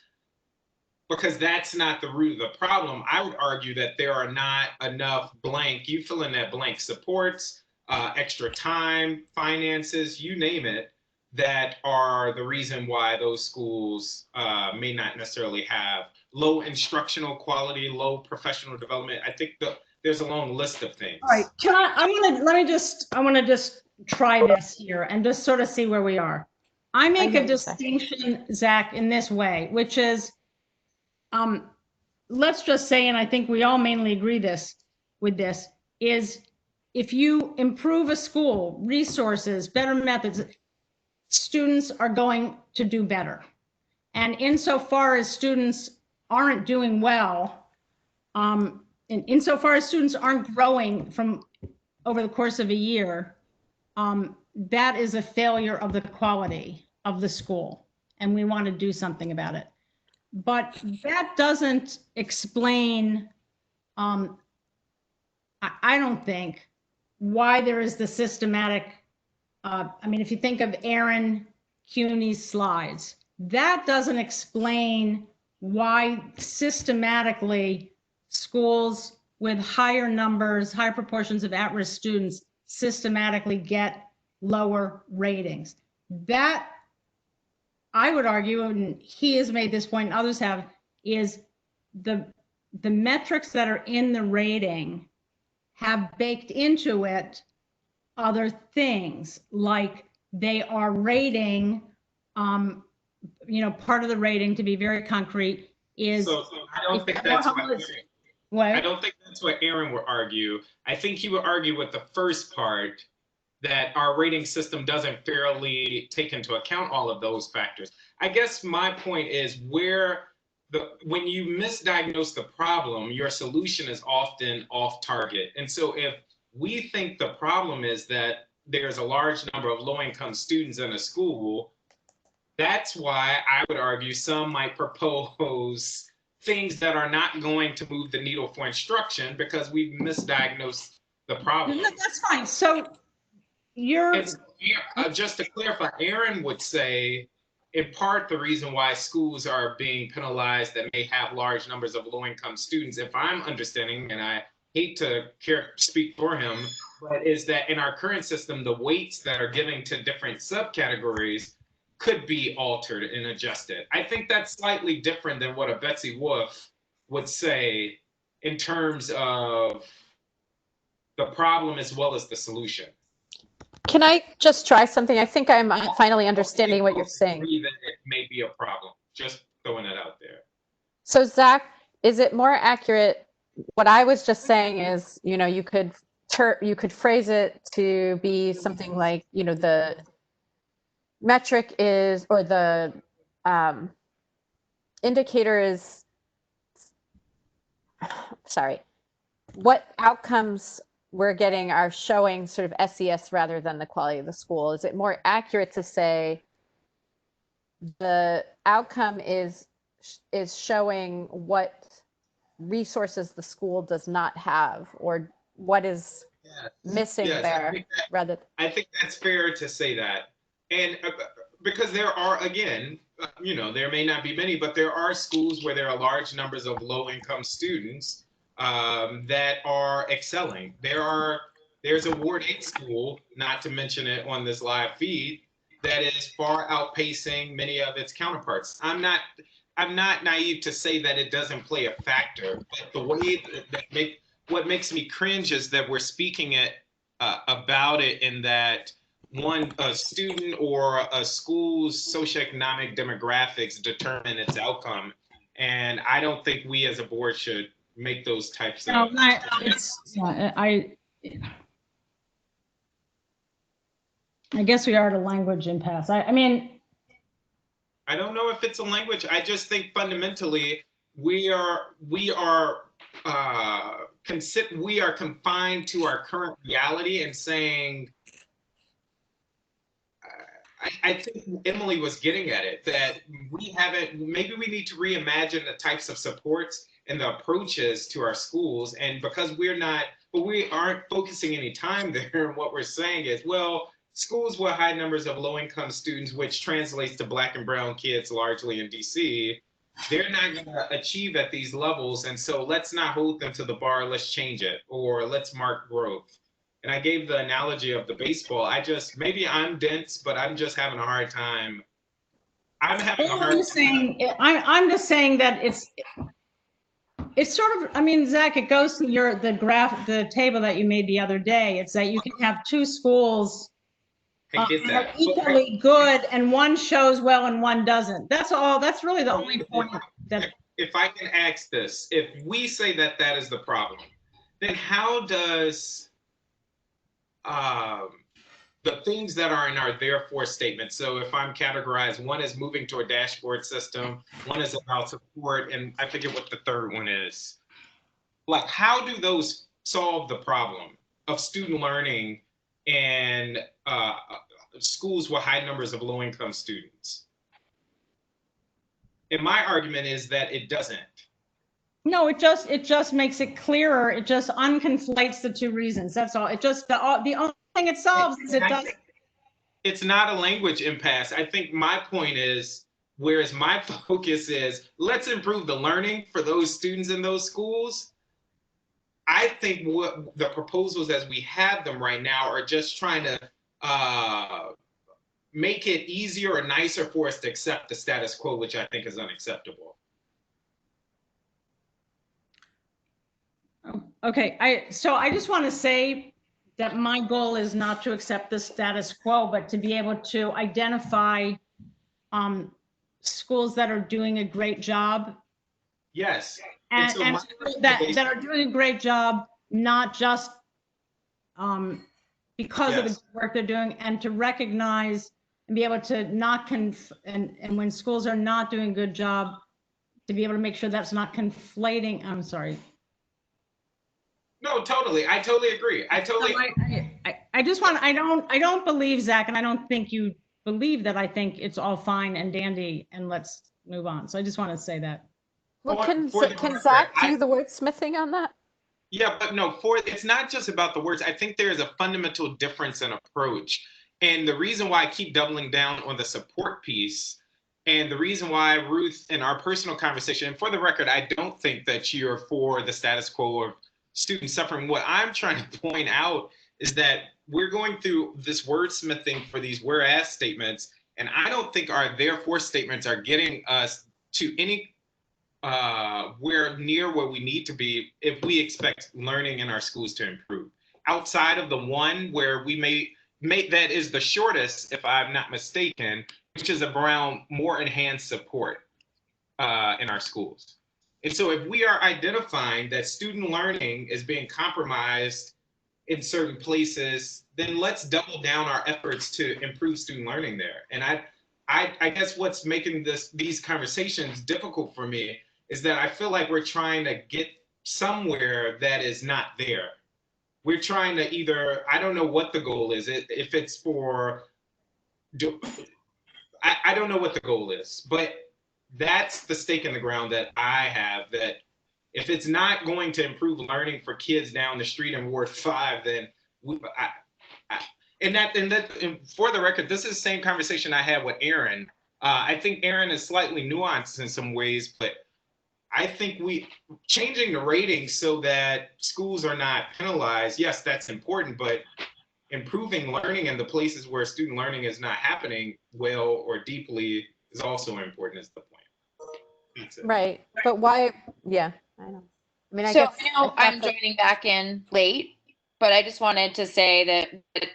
because that's not the root of the problem. I would argue that there are not enough blank, you fill in that blank, supports, extra time, finances, you name it, that are the reason why those schools may not necessarily have low instructional quality, low professional development. I think there's a long list of things. All right, I want to just try this here and just sort of see where we are. I make a distinction, Zach, in this way, which is, let's just say, and I think we all mainly agree with this, is if you improve a school, resources, better methods, students are going to do better. And insofar as students aren't doing well, and insofar as students aren't growing from over the course of a year, that is a failure of the quality of the school, and we want to do something about it. But that doesn't explain, I don't think, why there is the systematic, I mean, if you think of Aaron Cuny's slides, that doesn't explain why systematically schools with higher numbers, higher proportions of at-risk students systematically get lower ratings. That, I would argue, and he has made this point, and others have, is the metrics that are in the rating have baked into it other things, like they are rating, part of the rating, to be very concrete, is. So I don't think that's what I don't think that's what Aaron would argue. I think he would argue with the first part, that our rating system doesn't fairly take into account all of those factors. I guess my point is when you misdiagnose the problem, your solution is often off target. And so if we think the problem is that there's a large number of low-income students in a school, that's why I would argue some might propose things that are not going to move the needle for instruction because we've misdiagnosed the problem. No, that's fine. So just to clarify, Aaron would say, in part, the reason why schools are being penalized that may have large numbers of low-income students, if I'm understanding, and I hate to speak for him, but is that in our current system, the weights that are given to different subcategories could be altered and adjusted. I think that's slightly different than what a Betsy Wolf would say in terms of the problem as well as the solution. Can I just try something? I think I'm finally understanding what you're saying. That it may be a problem. Just throwing it out there. So Zach, is it more accurate? What I was just saying is, you could phrase it to be something like, the metric is, or the indicator is, sorry, what outcomes we're getting are showing sort of SES rather than the quality of the school. Is it more accurate to say the outcome is showing what resources the school does not have, or what is missing there? I think that's fair to say that. And because there are, again, there may not be many, but there are schools where there are large numbers of low-income students that are excelling. There's a Ward 8 school, not to mention it on this live feed, that is far outpacing many of its counterparts. I'm not naive to say that it doesn't play a factor, but the way what makes me cringe is that we're speaking about it in that a student or a school's socioeconomic demographics determine its outcome, and I don't think we as a board should make those types of. No, I guess we are at a language impasse. I mean, I don't know if it's a language. I just think fundamentally we are confined to our current reality and saying. I think Emily was getting at it, that maybe we need to reimagine the types of supports and the approaches to our schools. And because we're not but we aren't focusing any time there. And what we're saying is, well, schools with high numbers of low-income students, which translates to Black and brown kids largely in DC, they're not going to achieve at these levels. And so let's not hold them to the bar. Let's change it, or let's mark growth. And I gave the analogy of the baseball. Maybe I'm dense, but I'm just having a hard time. I'm just saying that it's sort of, I mean, Zach, it goes to the table that you made the other day. It's that you can have two schools that are equally good, and one shows well and one doesn't. That's all. That's really the only point. If I can ask this, if we say that that is the problem, then how does the things that are in our therefore statement. So if I'm categorized, one is moving to a dashboard system, one is about support, and I forget what the third one is. Like, how do those solve the problem of student learning and schools with high numbers of low-income students? And my argument is that it doesn't. No, it just makes it clearer. It just unconflates the two reasons. That's all. It just the only thing it solves is it does. It's not a language impasse. I think my point is, whereas my focus is, let's improve the learning for those students in those schools. I think what the proposals as we have them right now are just trying to make it easier or nicer for us to accept the status quo, which I think is unacceptable. Okay, so I just want to say that my goal is not to accept the status quo, but to be able to identify schools that are doing a great job. Yes. And that are doing a great job, not just because of the work they're doing, and to recognize and be able to not and when schools are not doing a good job, to be able to make sure that's not conflating. I'm sorry. No, totally. I totally agree. I don't believe, Zach, and I don't think you believe that. I think it's all fine and dandy, and let's move on. So I just want to say that. Well, can Zach do the wordsmithing on that? Yeah, but no, it's not just about the words. I think there is a fundamental difference in approach. And the reason why I keep doubling down on the support piece, and the reason why, Ruth, in our personal conversation, and for the record, I don't think that you're for the status quo of students suffering. What I'm trying to point out is that we're going through this wordsmithing for these whereas statements, and I don't think our therefore statements are getting us to any where near where we need to be if we expect learning in our schools to improve. Outside of the one where we may that is the shortest, if I'm not mistaken, which is around more enhanced support in our schools. And so if we are identifying that student learning is being compromised in certain places, then let's double down our efforts to improve student learning there. And I guess what's making these conversations difficult for me is that I feel like we're trying to get somewhere that is not there. We're trying to either, I don't know what the goal is. If it's for, I don't know what the goal is, but that's the stake in the ground that I have, that if it's not going to improve learning for kids down the street in Ward 5, then and for the record, this is the same conversation I had with Aaron. I think Aaron is slightly nuanced in some ways, but I think changing the rating so that schools are not penalized, yes, that's important, but improving learning in the places where student learning is not happening well or deeply is also important, is the point. Right, but why? Yeah, I know. I mean, I know I'm joining back in late, but I just wanted to say that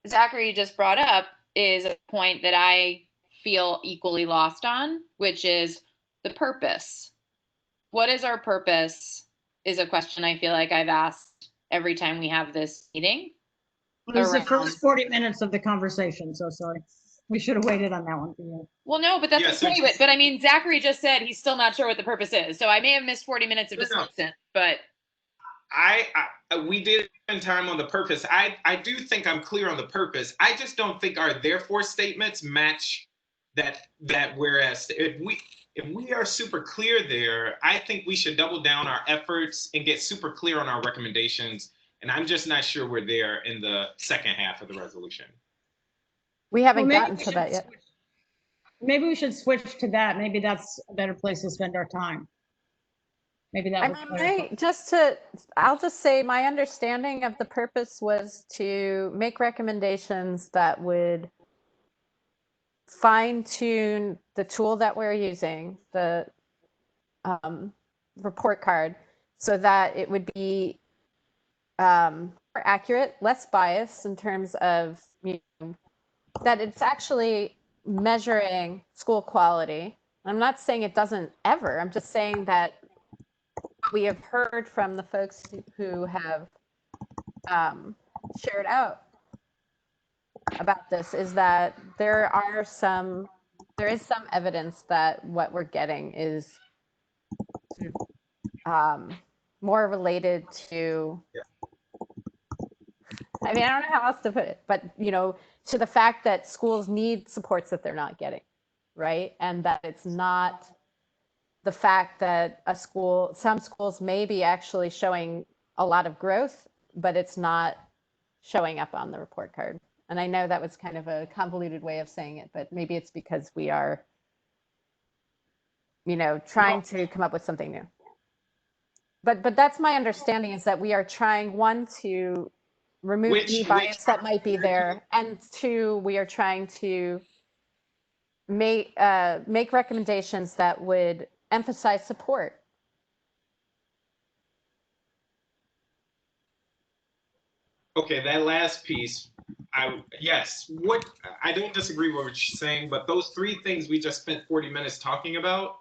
Zachary just brought up is a point that I feel equally lost on, which is the purpose. What is our purpose is a question I feel like I've asked every time we have this meeting. It was the first 40 minutes of the conversation, so sorry. We should have waited on that one for you. Well, no, but that's okay. But I mean, Zachary just said he's still not sure what the purpose is. So I may have missed 40 minutes of discussion, but we did spend time on the purpose. I do think I'm clear on the purpose. I just don't think our therefore statements match that whereas. If we are super clear there, I think we should double down our efforts and get super clear on our recommendations. And I'm just not sure we're there in the second half of the resolution. We haven't Well, gotten to that yet. Maybe we should switch to that. Maybe that's a better place to spend our time. Maybe that I would mean, I'll just say my understanding of the purpose was to make recommendations that would fine tune the tool that we're using, the report card, so that it would be more accurate, less biased in terms of that it's actually measuring school quality. I'm not saying it doesn't ever. I'm just saying that what we have heard from the folks who have shared out about this is that there is some evidence that what we're getting is more related to, I mean, I don't know how else to put it, but to the fact that schools need supports that they're not getting, right? And that it's not the fact that some schools may be actually showing a lot of growth, but it's not showing up on the report card. And I know that was kind of a convoluted way of saying it, but maybe it's because we are, trying to come up with something new. But that's my understanding, is that we are trying, one, to remove any bias that might be there, and two, we are trying to make recommendations that would emphasize support. Okay, that last piece, yes, I don't disagree with what you're saying, but those three things we just spent 40 minutes talking about,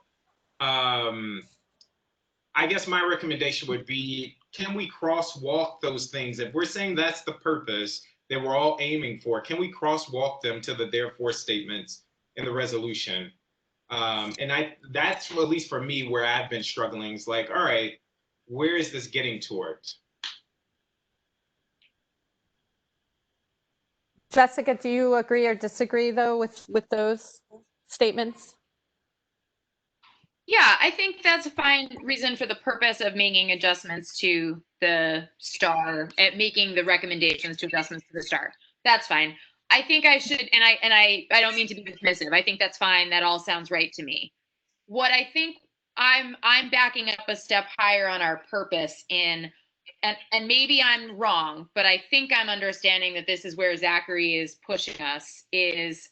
I guess my recommendation would be, can we crosswalk those things? If we're saying that's the purpose that we're all aiming for, can we crosswalk them to the therefore statements in the resolution? And that's, at least for me, where I've been struggling. It's like, all right, where is this getting towards? Jessica, do you agree or disagree, though, with those statements? Yeah, I think that's a fine reason for the purpose of making adjustments to the STAR, making the recommendations to adjustments to the STAR. That's fine. I think I should, and I don't mean to be dismissive. I think that's fine. That all sounds right to me. What I think I'm backing up a step higher on our purpose and maybe I'm wrong, but I think I'm understanding that this is where Zachary is pushing us, is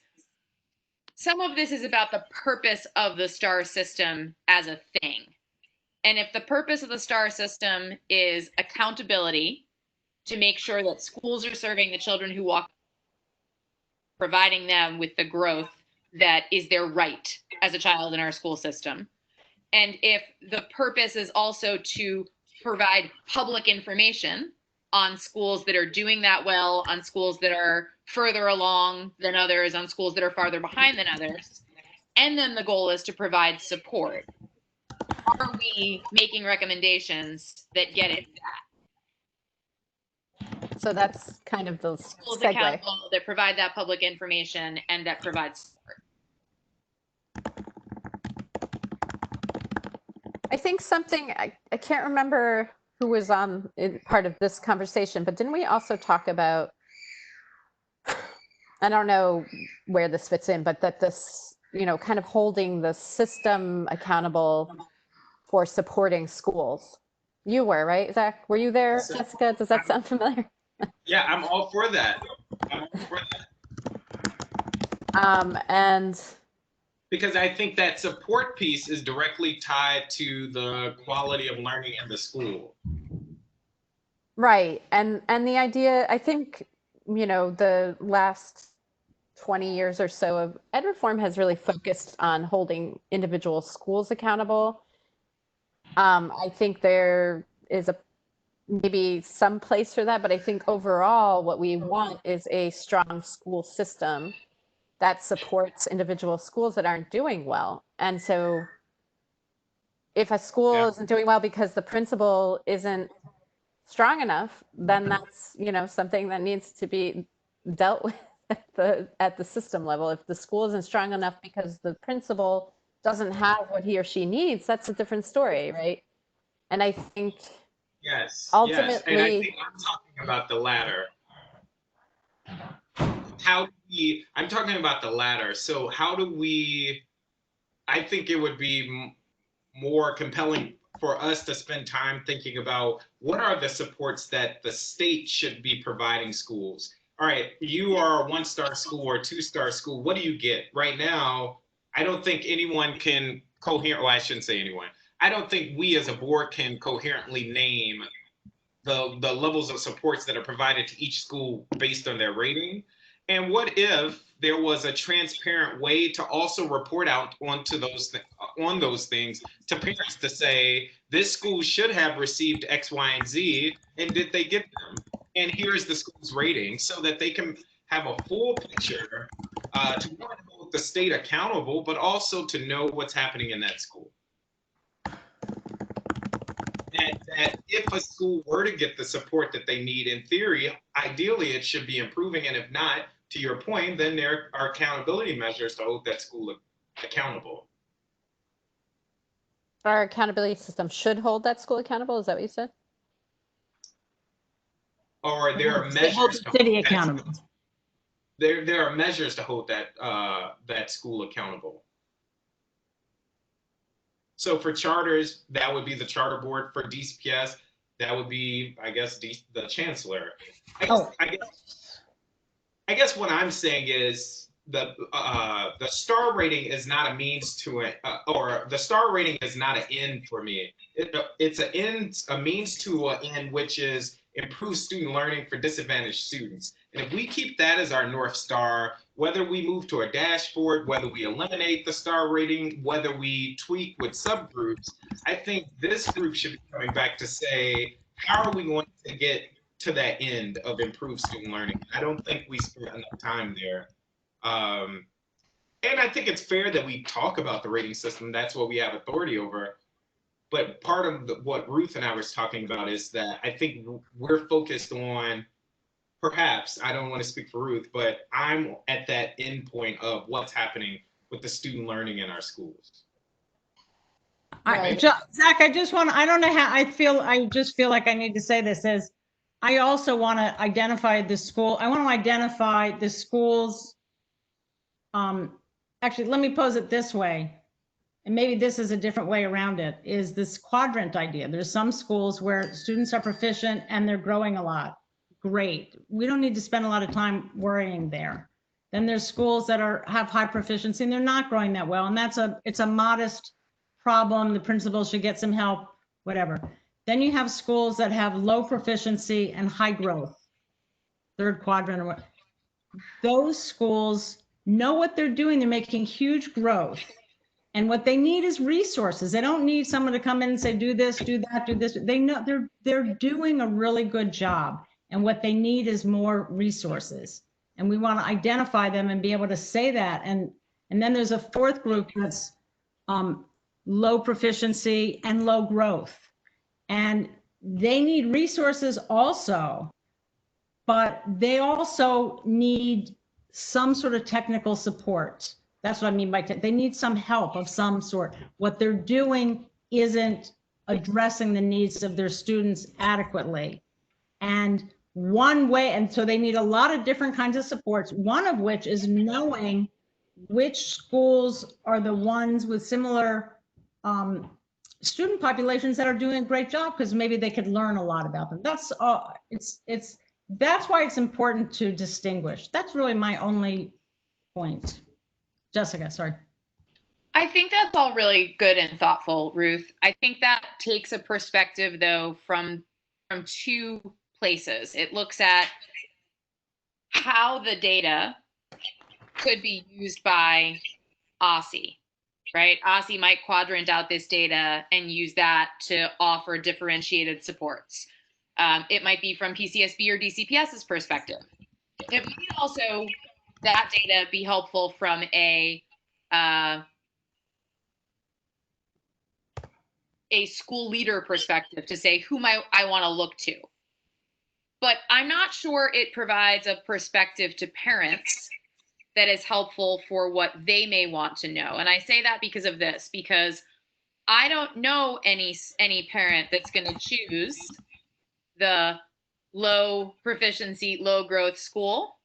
some of this is about the purpose of the STAR system as a thing. And if the purpose of the STAR system is accountability, to make sure that schools are serving the children who walk, providing them with the growth that is their right as a child in our school system. And if the purpose is also to provide public information on schools that are doing that well, on schools that are further along than others, on schools that are farther behind than others, and then the goal is to provide support, are we making recommendations that get it that? So that's kind of the schools segue. Accountable, that provide that public information and that provide support. I think something, I can't remember who was on part of this conversation, but didn't we also talk about, I don't know where this fits in, but that this, kind of holding the system accountable for supporting schools. You were, right, Zach? Were you there, Jessica? Does that sound familiar? Yeah, I'm all for that. And because I think that support piece is directly tied to the quality of learning in the school. Right. And the idea, I think, the last 20 years or so of ed reform has really focused on holding individual schools accountable. I think there is maybe some place for that, but I think overall what we want is a strong school system that supports individual schools that aren't doing well. And so if a school isn't doing well because the principal isn't strong enough, then that's, something that needs to be dealt with at the system level. If the school isn't strong enough because the principal doesn't have what he or she needs, that's a different story, right? And I think Yes. ultimately, yes. And I think I'm talking about the latter. I'm talking about the latter. So how do we, I think it would be more compelling for us to spend time thinking about what are the supports that the state should be providing schools. All right, you are a 1-star school or a 2-star school. What do you get? Right now, I don't think anyone can well, I shouldn't say anyone. I don't think we as a board can coherently name the levels of supports that are provided to each school based on their rating. And what if there was a transparent way to also report out on those things to parents to say, this school should have received X, Y, and Z, and did they get them? And here's the school's rating, so that they can have a full picture to hold the state accountable, but also to know what's happening in that school. That if a school were to get the support that they need, in theory, ideally it should be improving. And if not, to your point, then there are accountability measures to hold that school accountable. our accountability system should hold that school accountable. Is that what you said? Or there are They hold measures the to city hold accountable. there are measures to hold that school accountable. So for charters, that would be the charter board. For DCPS, that would be, I guess, the chancellor. I guess what I'm saying is the star rating is not a means to it, or the star rating is not an end for me. It's a means to an end, which is improve student learning for disadvantaged students. And if we keep that as our North Star, whether we move to a dashboard, whether we eliminate the star rating, whether we tweak with subgroups, I think this group should be coming back to say, how are we going to get to that end of improved student learning? I don't think we spent enough time there. And I think it's fair that we talk about the rating system. That's what we have authority over. But part of what Ruth and I was talking about is that I think we're focused on, perhaps, I don't want to speak for Ruth, but I'm at that end point of what's happening with the student learning in our schools. Zach, I just want to, I don't know how I just feel like I need to say this is, I also want to identify the school. I want to identify the schools. Actually, let me pose it this way. And maybe this is a different way around it, is this quadrant idea. There's some schools where students are proficient and they're growing a lot. Great. We don't need to spend a lot of time worrying there. Then there's schools that have high proficiency and they're not growing that well. And it's a modest problem. The principal should get some help, whatever. Then you have schools that have low proficiency and high growth. Third quadrant or what. Those schools know what they're doing. They're making huge growth. And what they need is resources. They don't need someone to come in and say, do this, do that, do this. They know they're doing a really good job. And what they need is more resources. And we want to identify them and be able to say that. And then there's a fourth group that's low proficiency and low growth. And they need resources also, but they also need some sort of technical support. That's what I mean by they need some help of some sort. What they're doing isn't addressing the needs of their students adequately. And one way, and so they need a lot of different kinds of supports, one of which is knowing which schools are the ones with similar student populations that are doing a great job, because maybe they could learn a lot about them. That's all. That's why it's important to distinguish. That's really my only point. Jessica, sorry. I think that's all really good and thoughtful, Ruth. I think that takes a perspective, though, from two places. It looks at how the data could be used by OSSE, right? OSSE might quadrant out this data and use that to offer differentiated supports. It might be from PCSB or DCPS's perspective. It might also, that data, be helpful from a school leader perspective to say whom I want to look to. But I'm not sure it provides a perspective to parents that is helpful for what they may want to know. And I say that because of this, because I don't know any parent that's going to choose the low proficiency, low growth school.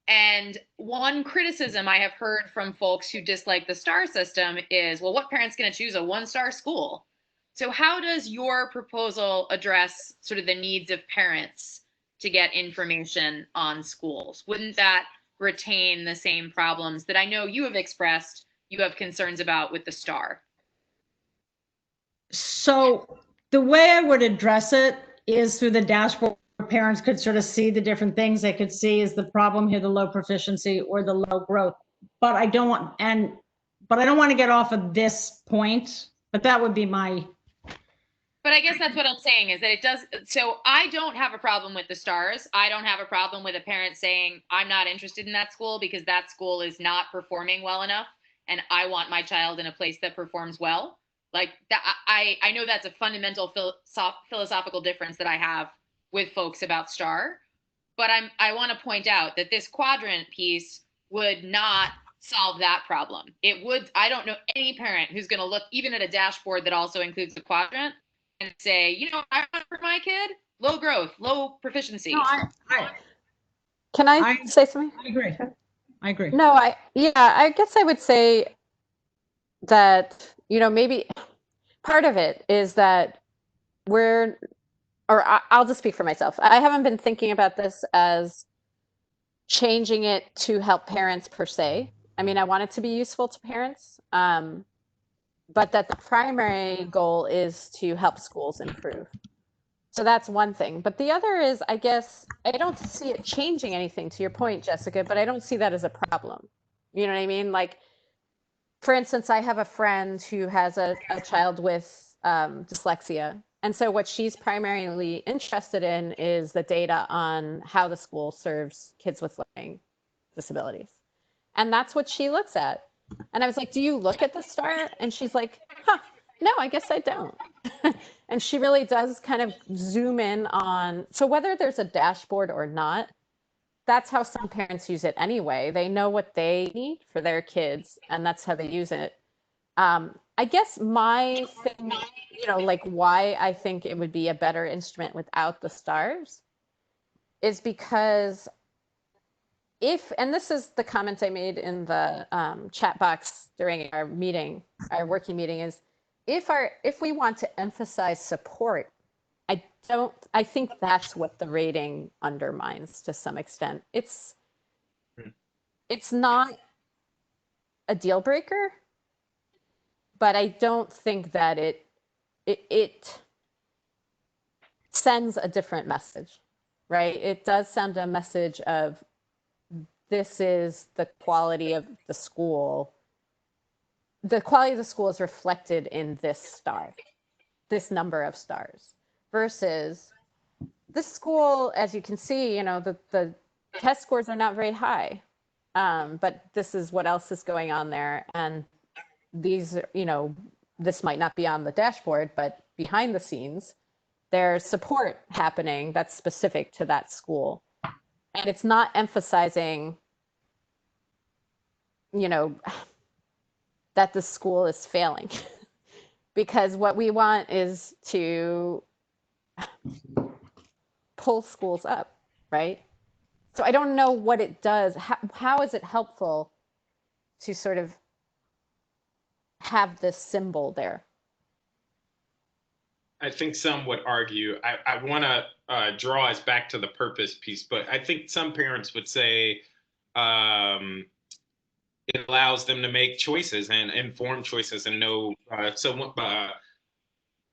And one criticism I have heard from folks who dislike the STAR system is, well, what parent's going to choose a 1-star school? So how does your proposal address sort of the needs of parents to get information on schools? Wouldn't that retain the same problems that I know you have expressed you have concerns about with the STAR? So the way I would address it is through the dashboard. Parents could sort of see the different things they could see is the problem here, the low proficiency or the low growth. But I don't want, but I don't want to get off of this point, but that would be my. But I guess that's what I'm saying is that it does. So I don't have a problem with the STARS. I don't have a problem with a parent saying, I'm not interested in that school because that school is not performing well enough. And I want my child in a place that performs well. Like that, I know that's a fundamental philosophical difference that I have with folks about STAR, but I want to point out that this quadrant piece would not solve that problem. It would. I don't know any parent who's going to look even at a dashboard that also includes the quadrant and say, you know, I want for my kid low growth, low proficiency. No, Can I say something? I agree. I agree. No, I guess I would say that, you know, maybe part of it is that I'll just speak for myself. I haven't been thinking about this as changing it to help parents per se. I mean, I want it to be useful to parents, but that the primary goal is to help schools improve. So that's one thing. But the other is, I guess, I don't see it changing anything, to your point, Jessica, but I don't see that as a problem. You know what I mean? Like, for instance, I have a friend who has a child with dyslexia. And so what she's primarily interested in is the data on how the school serves kids with learning disabilities. And that's what she looks at. And I was like, do you look at the STAR? And she's like, no, I guess I don't. And she really does kind of zoom in on, so whether there's a dashboard or not, that's how some parents use it anyway. They know what they need for their kids, and that's how they use it. I guess my thing, you know, like why I think it would be a better instrument without the STARS is because and this is the comment I made in the chat box during our meeting, our working meeting, is if we want to emphasize support, I think that's what the rating undermines to some extent. It's not a deal breaker, but I don't think that it sends a different message, right? It does send a message of this is the quality of the school. The quality of the school is reflected in this STAR, this number of stars, versus this school, as you can see, you know, the test scores are not very high, but this is what else is going on there. And these, you know, this might not be on the dashboard, but behind the scenes, there's support happening that's specific to that school. And it's not emphasizing, you know, that the school is failing. Because what we want is to pull schools up, right? So I don't know what it does. How is it helpful to sort of have this symbol there? I think some would argue, I want to draw us back to the purpose piece, but I think some parents would say it allows them to make choices and informed choices and know.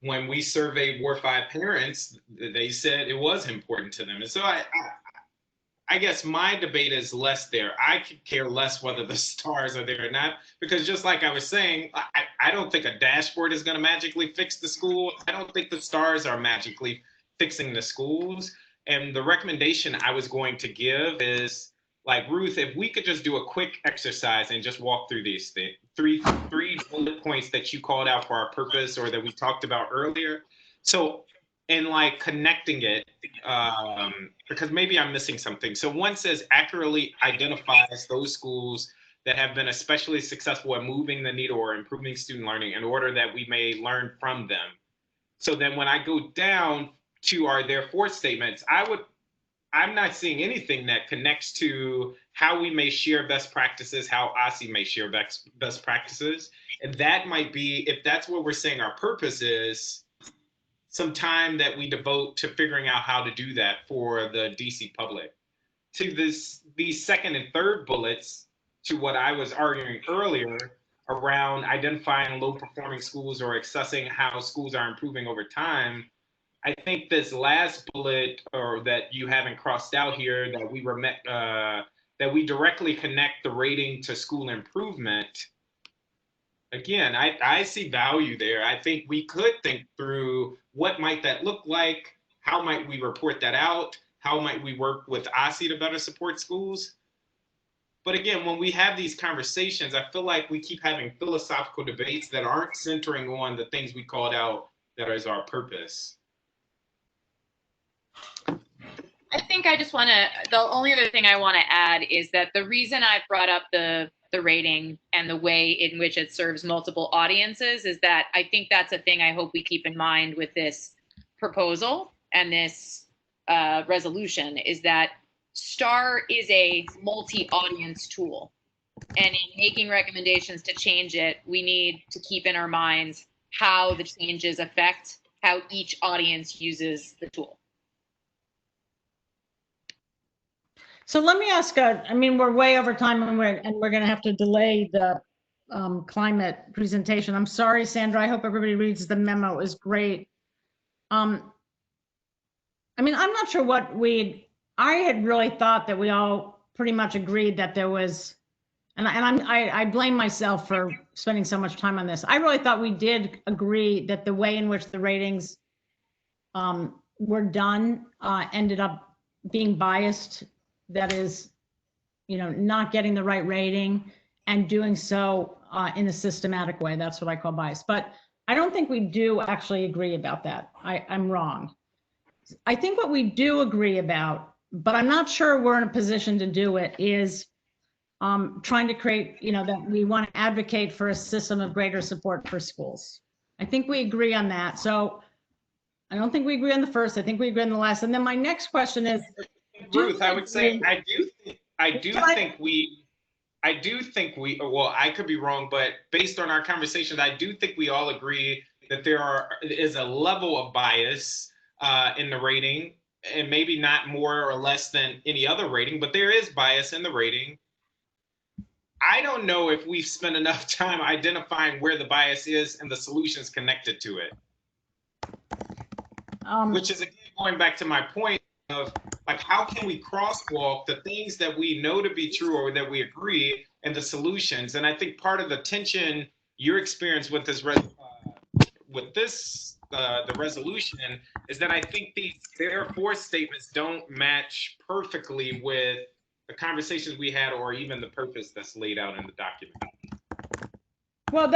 When we surveyed Ward 5 parents, they said it was important to them. And so I guess my debate is less there. I could care less whether the stars are there or not, because just like I was saying, I don't think a dashboard is going to magically fix the school. I don't think the stars are magically fixing the schools. And the recommendation I was going to give is, like, Ruth, if we could just do a quick exercise and just walk through these things, three bullet points that you called out for our purpose or that we talked about earlier. So and like connecting it, because maybe I'm missing something. So one says accurately identifies those schools that have been especially successful at moving the needle or improving student learning in order that we may learn from them. So then when I go down to our therefore statements, I'm not seeing anything that connects to how we may share best practices, how OSSE may share best practices. And that might be, if that's what we're saying our purpose is, some time that we devote to figuring out how to do that for the DC public. To these second and third bullets, to what I was arguing earlier around identifying low performing schools or assessing how schools are improving over time, I think this last bullet, or that you haven't crossed out here, that we directly connect the rating to school improvement. Again, I see value there. I think we could think through what might that look like? How might we report that out? How might we work with OSSE to better support schools? But again, when we have these conversations, I feel like we keep having philosophical debates that aren't centering on the things we called out that is our purpose. I think I just want to, the only other thing I want to add is that the reason I brought up the rating and the way in which it serves multiple audiences is that I think that's a thing I hope we keep in mind with this proposal and this resolution, is that STAR is a multi-audience tool. And in making recommendations to change it, we need to keep in our minds how the changes affect how each audience uses the tool. So let me ask, I mean, we're way over time and we're going to have to delay the climate presentation. I'm sorry, Sandra, I hope everybody reads the memo. It was great. I mean, I'm not sure what I had really thought that we all pretty much agreed that there was, and I blame myself for spending so much time on this. I really thought we did agree that the way in which the ratings were done ended up being biased. That is, not getting the right rating and doing so in a systematic way. That's what I call bias. But I don't think we do actually agree about that. I'm wrong. I think what we do agree about, but I'm not sure we're in a position to do it, is trying to create, that we want to advocate for a system of greater support for schools. I think we agree on that. So I don't think we agree on the first. I think we agree on the last. And then my next question is, Ruth, I would say I do think we, well, I could be wrong, but based on our conversations, I do think we all agree that there is a level of bias in the rating, and maybe not more or less than any other rating, but there is bias in the rating. I don't know if we've spent enough time identifying where the bias is and the solutions connected to it. Which is, again, going back to my point of, like, how can we crosswalk the things that we know to be true or that we agree and the solutions? And I think part of the tension your experience with this the resolution is that I think these therefore statements don't match perfectly with the conversations we had or even the purpose that's laid out in the document. Well,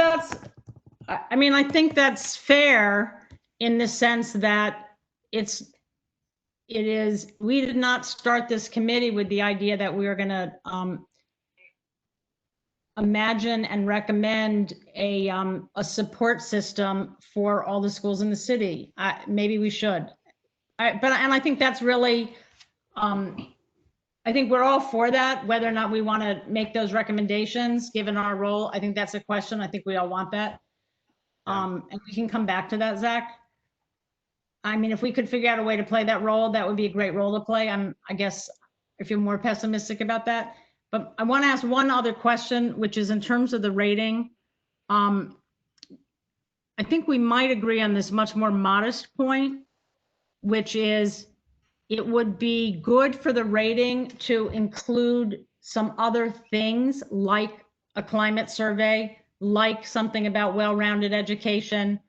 I mean, I think that's fair in the sense that we did not start this committee with the idea that we were going to imagine and recommend a support system for all the schools in the city. Maybe we should. And I think that's really, I think we're all for that, whether or not we want to make those recommendations, given our role. I think that's a question. I think we all want that. And we can come back to that, Zach. I mean, if we could figure out a way to play that role, that would be a great role to play. I guess if you're more pessimistic about that. But I want to ask one other question, which is in terms of the rating. I think we might agree on this much more modest point, which is it would be good for the rating to include some other things like a climate survey, like something about well-rounded education,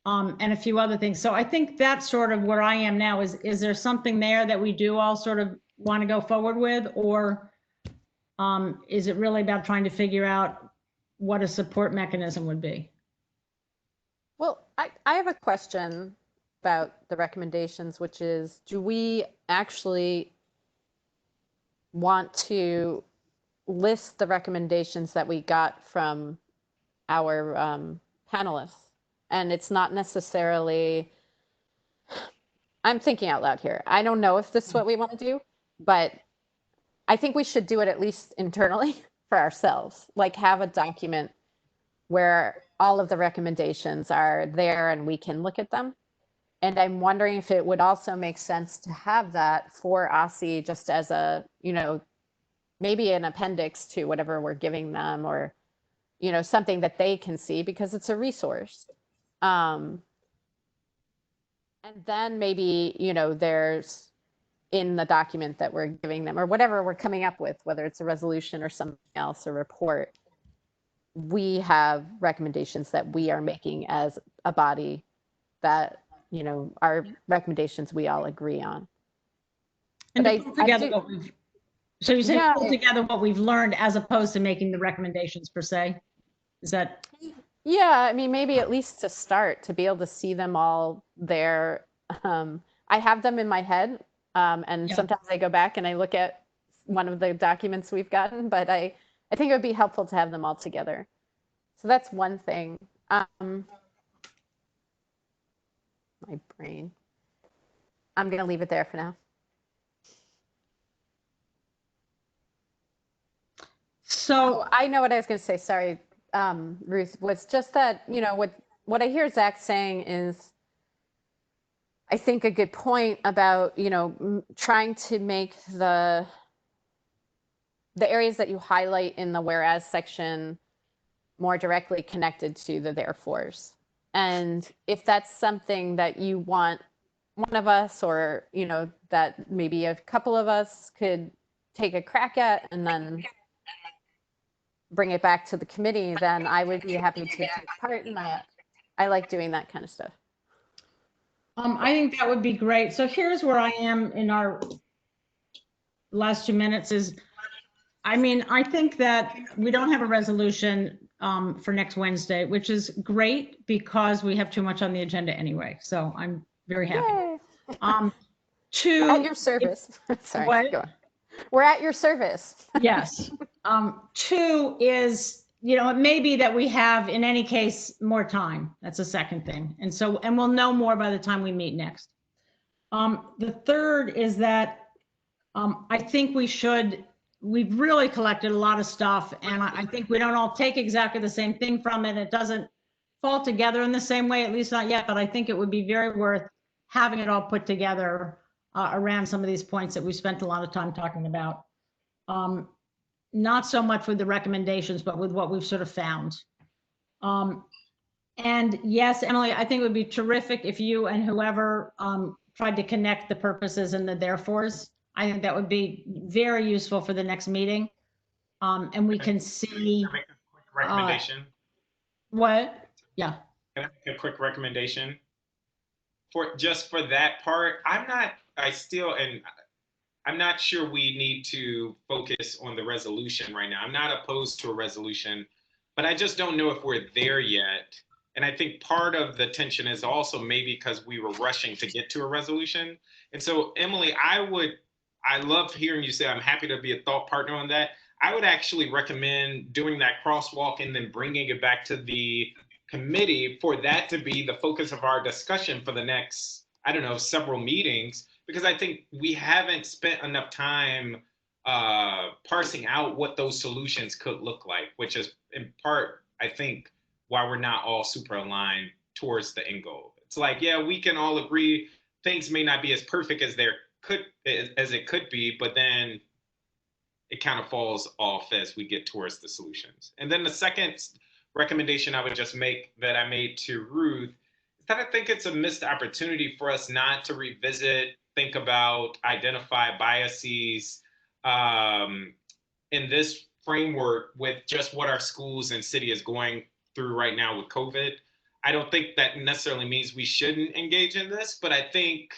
and a few other things. So I think that's sort of where I am now. Is there something there that we do all sort of want to go forward with, or is it really about trying to figure out what a support mechanism would be? Well, I have a question. about the recommendations, which is, do we actually want to list the recommendations that we got from our panelists? And it's not necessarily, I'm thinking out loud here. I don't know if this is what we want to do, but I think we should do it at least internally for ourselves, like have a document where all of the recommendations are there and we can look at them. And I'm wondering if it would also make sense to have that for OSSI just as a, you know, maybe an appendix to whatever we're giving them, or, you know, something that they can see because it's a resource. And then maybe, you know, there's in the document that we're giving them or whatever we're coming up with, whether it's a resolution or something else, a report, we have recommendations that we are making as a body that, you know, are recommendations we all agree on. And But to pull together what we've, so you said Yeah. pull together what we've learned as opposed to making the recommendations per se? Is that? Yeah, I mean, maybe at least to start, to be able to see them all there. I have them in my head, and Yeah. sometimes I go back and I look at one of the documents we've gotten, but I think it would be helpful to have them all together. So that's one thing. My brain. I'm going to leave it there for now. So I know what I was going to say. Sorry, Ruth, was just that, you know, what I hear Zach saying is, I think, a good point about, you know, trying to make the areas that you highlight in the whereas section more directly connected to the therefores. And if that's something that you want one of us, or, you know, that maybe a couple of us could take a crack at and then bring it back to the committee, then I would be happy to take part in that. I like doing that kind of stuff. I think that would be great. So here's where I am in our last 2 minutes is, I mean, I think that we don't have a resolution for next Wednesday, which is great because we have too much on the agenda anyway. So I'm very happy. Two, at your service. Sorry, what? go on. We're at your service. Yes. Two is, you know, it may be that we have, in any case, more time. That's the second thing. And so, and we'll know more by the time we meet next. The third is that I think we've really collected a lot of stuff, and I think we don't all take exactly the same thing from it. It doesn't fall together in the same way, at least not yet, but I think it would be very worth having it all put together around some of these points that we spent a lot of time talking about. Not so much with the recommendations, but with what we've sort of found. And yes, Emily, I think it would be terrific if you and whoever tried to connect the purposes and the therefores. I think that would be very useful for the next meeting. And we can see. Can I make a quick recommendation? What? Yeah. Can I make a quick recommendation? For that part, I'm not sure we need to focus on the resolution right now. I'm not opposed to a resolution, but I just don't know if we're there yet. And I think part of the tension is also maybe because we were rushing to get to a resolution. And so, Emily, I love hearing you say I'm happy to be a thought partner on that. I would actually recommend doing that crosswalk and then bringing it back to the committee for that to be the focus of our discussion for the next, I don't know, several meetings, because I think we haven't spent enough time parsing out what those solutions could look like, which is in part, I think, why we're not all super aligned towards the end goal. It's like, yeah, we can all agree things may not be as perfect as it could be, but then it kind of falls off as we get towards the solutions. And then the second recommendation I would just make that I made to Ruth is that I think it's a missed opportunity for us not to revisit, think about, identify biases in this framework with just what our schools and city is going through right now with COVID. I don't think that necessarily means we shouldn't engage in this, but I think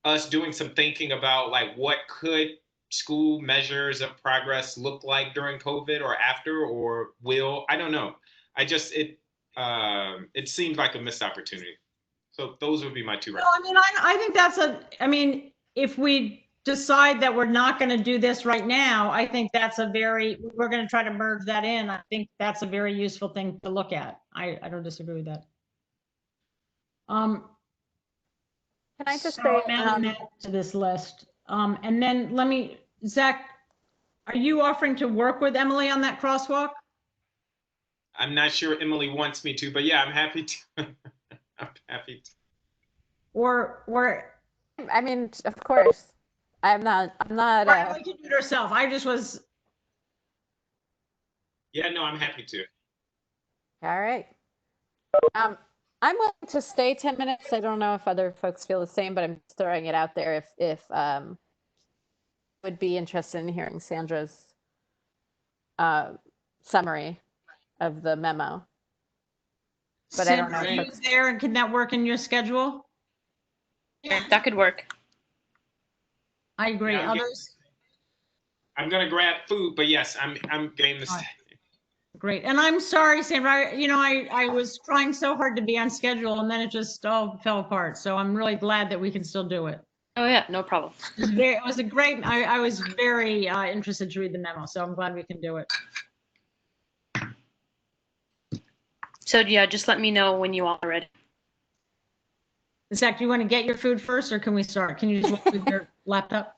us doing some thinking about like what could school measures of progress look like during COVID or after, or I don't know. It seemed like a missed opportunity. So those would be my two. No, I mean, I think that's I mean, if we decide that we're not going to do this right now, I think that's we're going to try to merge that in. I think that's a very useful thing to look at. I don't disagree with that. Can I just So say, I'm adding that to this list. And then Zach, are you offering to work with Emily on that crosswalk? I'm not sure Emily wants me to, but yeah, I'm happy to. I'm happy to. Or I mean, of course, I'm not. Right, we can do it herself. I just was. Yeah, no, I'm happy to. All right. I'm willing to stay 10 minutes. I don't know if other folks feel the same, but I'm just throwing it out there if would be interested in hearing Sandra's summary of the memo. But I don't know. Are you there, and can that work in your schedule? Yeah, that could work. I agree. Yeah, Others? I'm gonna grab food, but yes, I'm game to stay. Great. And I'm sorry, Sandra, I was trying so hard to be on schedule, and then it just all fell apart. So I'm really glad that we can still do it. Oh yeah, no problem. It was a great, I was very interested to read the memo, so I'm glad we can do it. So yeah, just let me know when you all are ready. Zach, do you want to get your food first, or can we start? Can you just walk with your laptop?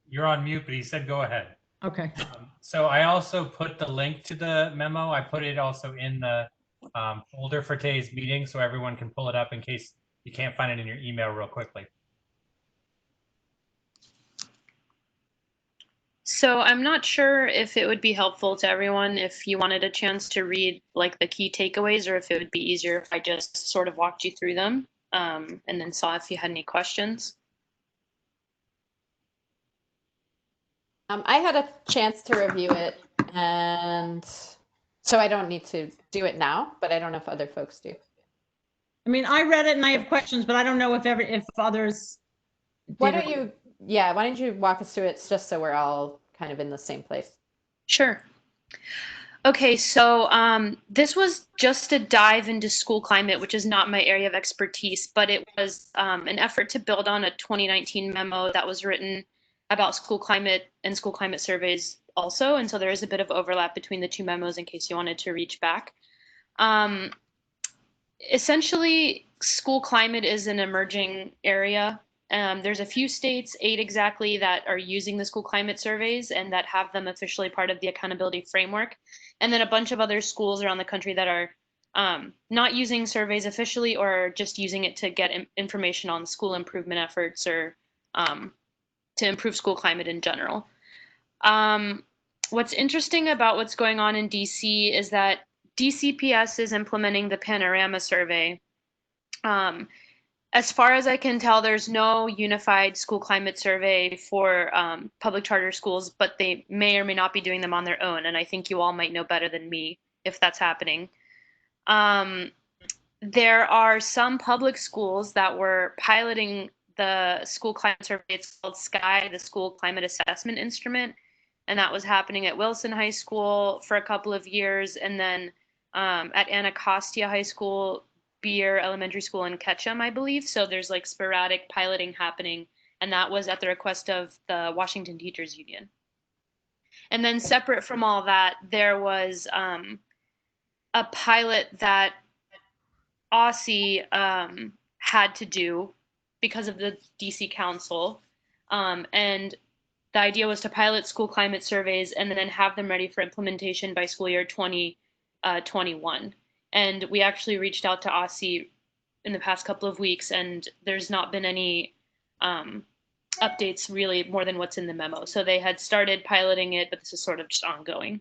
You're on mute, but he said go ahead. Okay. So I also put the link to the memo. I put it also in the folder for today's meeting, so everyone can pull it up in case you can't find it in your email real quickly. So I'm not sure if it would be helpful to everyone if you wanted a chance to read like the key takeaways, or if it would be easier if I just sort of walked you through them and then saw if you had any questions. I had a chance to review it, and so I don't need to do it now, but I don't know if other folks do. I mean, I read it and I have questions, but I don't know if others. Why don't you walk us through it just so we're all kind of in the same place? Sure. Okay, so this was just a dive into school climate, which is not my area of expertise, but it was an effort to build on a 2019 memo that was written about school climate and school climate surveys also. And so there is a bit of overlap between the two memos in case you wanted to reach back. Essentially, school climate is an emerging area. There's a few states, 8 exactly, that are using the school climate surveys and that have them officially part of the accountability framework. And then a bunch of other schools around the country that are not using surveys officially, or just using it to get information on school improvement efforts, or to improve school climate in general. What's interesting about what's going on in DC is that DCPS is implementing the Panorama survey. As far as I can tell, there's no unified school climate survey for public charter schools, but they may or may not be doing them on their own. And I think you all might know better than me if that's happening. There are some public schools that were piloting the school climate survey. It's called SKY, the School Climate Assessment Instrument. And that was happening at Wilson High School for a couple of years. And then at Anacostia High School, Beer Elementary School, in Ketchum, I believe. So there's like sporadic piloting happening. And that was at the request of the Washington Teachers Union. And then separate from all that, there was a pilot that OSSE had to do because of the DC Council. And the idea was to pilot school climate surveys and then have them ready for implementation by school year 2021. And we actually reached out to OSSE in the past couple of weeks, and there's not been any updates really more than what's in the memo. So they had started piloting it, but this is sort of just ongoing.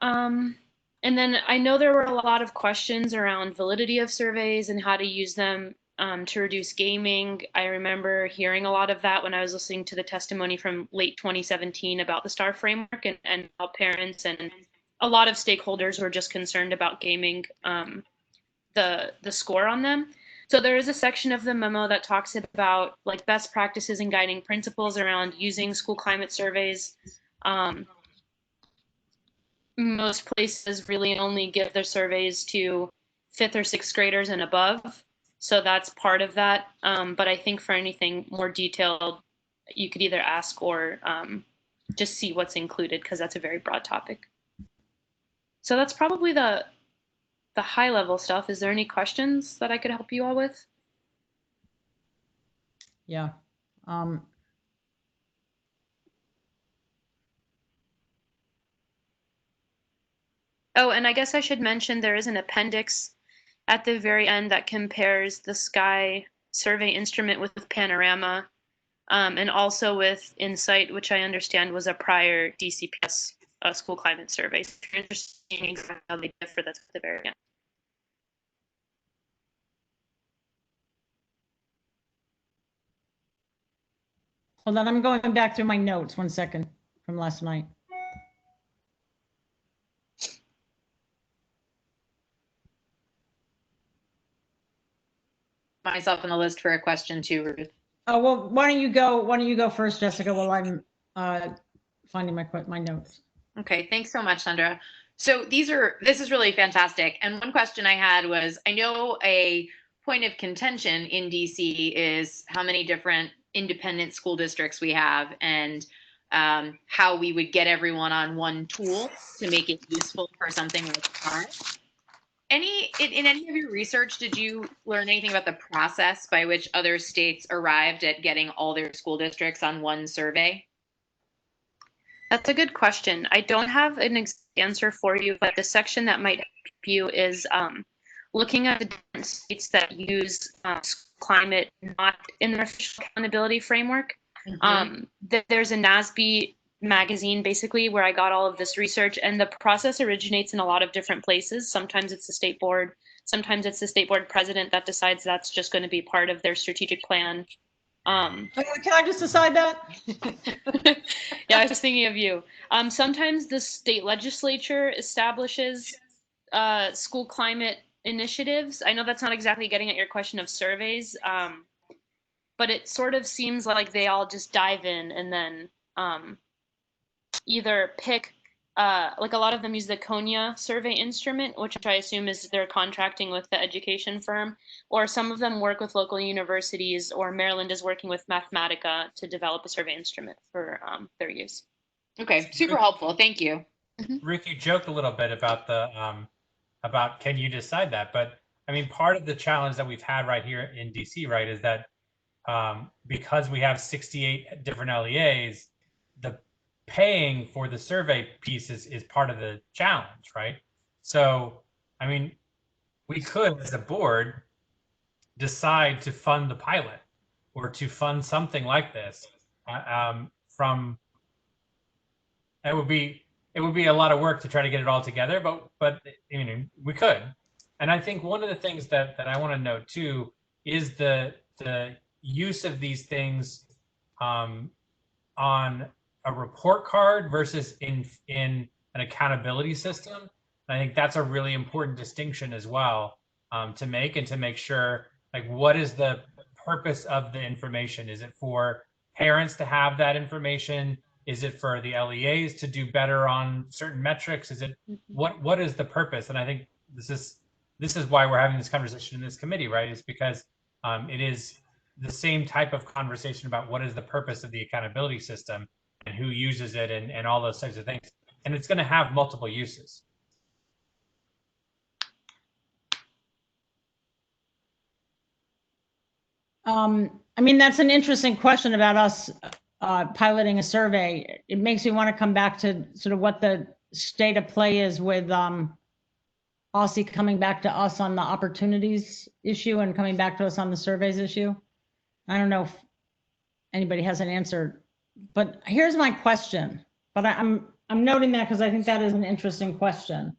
And then I know there were a lot of questions around validity of surveys and how to use them to reduce gaming. I remember hearing a lot of that when I was listening to the testimony from late 2017 about the STAR framework, and how parents and a lot of stakeholders were just concerned about gaming the score on them. So there is a section of the memo that talks about like best practices and guiding principles around using school climate surveys. most places really only give their surveys to 5th or 6th graders and above. So that's part of that. But I think for anything more detailed, you could either ask or just see what's included, because that's a very broad topic. So that's probably the high level stuff. Is there any questions that I could help you all with? Yeah. Oh, and I guess I should mention there is an appendix at the very end that compares the SKY survey instrument with Panorama, and also with Insight, which I understand was a prior DCPS school climate survey. So if you're interested in exactly how they differ, that's at the very end. Hold on, I'm going back through my notes. 1 second from last night. Myself on the list for a question too, Ruth. Oh, well, why don't you go first, Jessica, while I'm finding my notes. Okay, thanks so much, Sandra. So this is really fantastic. And one question I had was, I know a point of contention in DC is how many different independent school districts we have, and how we would get everyone on one tool to make it useful for something like that. In any of your research, did you learn anything about the process by which other states arrived at getting all their school districts on one survey? That's a good question. I don't have an answer for you, but the section that might help you is looking at the different states that use climate not in their official accountability framework. Mm-hmm. There's a NASB magazine basically where I got all of this research, and the process originates in a lot of different places. Sometimes it's the state board, sometimes it's the state board president that decides that's just going to be part of their strategic plan. Can I just decide that? Yeah, I was thinking of you. Sometimes the state legislature establishes school climate initiatives. I know that's not exactly getting at your question of surveys, but it sort of seems like they all just dive in and then either pick, like a lot of them use the Konya survey instrument, which I assume is they're contracting with the education firm, or some of them work with local universities, or Maryland is working with Mathematica to develop a survey instrument for their use. Okay, super helpful. Thank you. Ruth, you joked a little bit about the about can you decide that, but I mean, part of the challenge that we've had right here in DC, right, is that because we have 68 different LEAs, the paying for the survey pieces is part of the challenge, right? So, I mean, we could, as a board, decide to fund the pilot or to fund something like this from. It would be a lot of work to try to get it all together, but I mean, we could. And I think one of the things that I want to note too is the use of these things on a report card versus in an accountability system. And I think that's a really important distinction as well to make, and to make sure, like, what is the purpose of the information? Is it for parents to have that information? Is it for the LEAs to do better on certain metrics? Is it what is the purpose? And I think this is why we're having this conversation in this committee, right? Is because it is the same type of conversation about what is the purpose of the accountability system and who uses it and all those types of things. And it's going to have multiple uses. I mean, that's an interesting question about us piloting a survey. It makes me want to come back to sort of what the state of play is with Aussie coming back to us on the opportunities issue and coming back to us on the surveys issue. I don't know if anybody has an answer, but here's my question. But I'm noting that because I think that is an interesting question.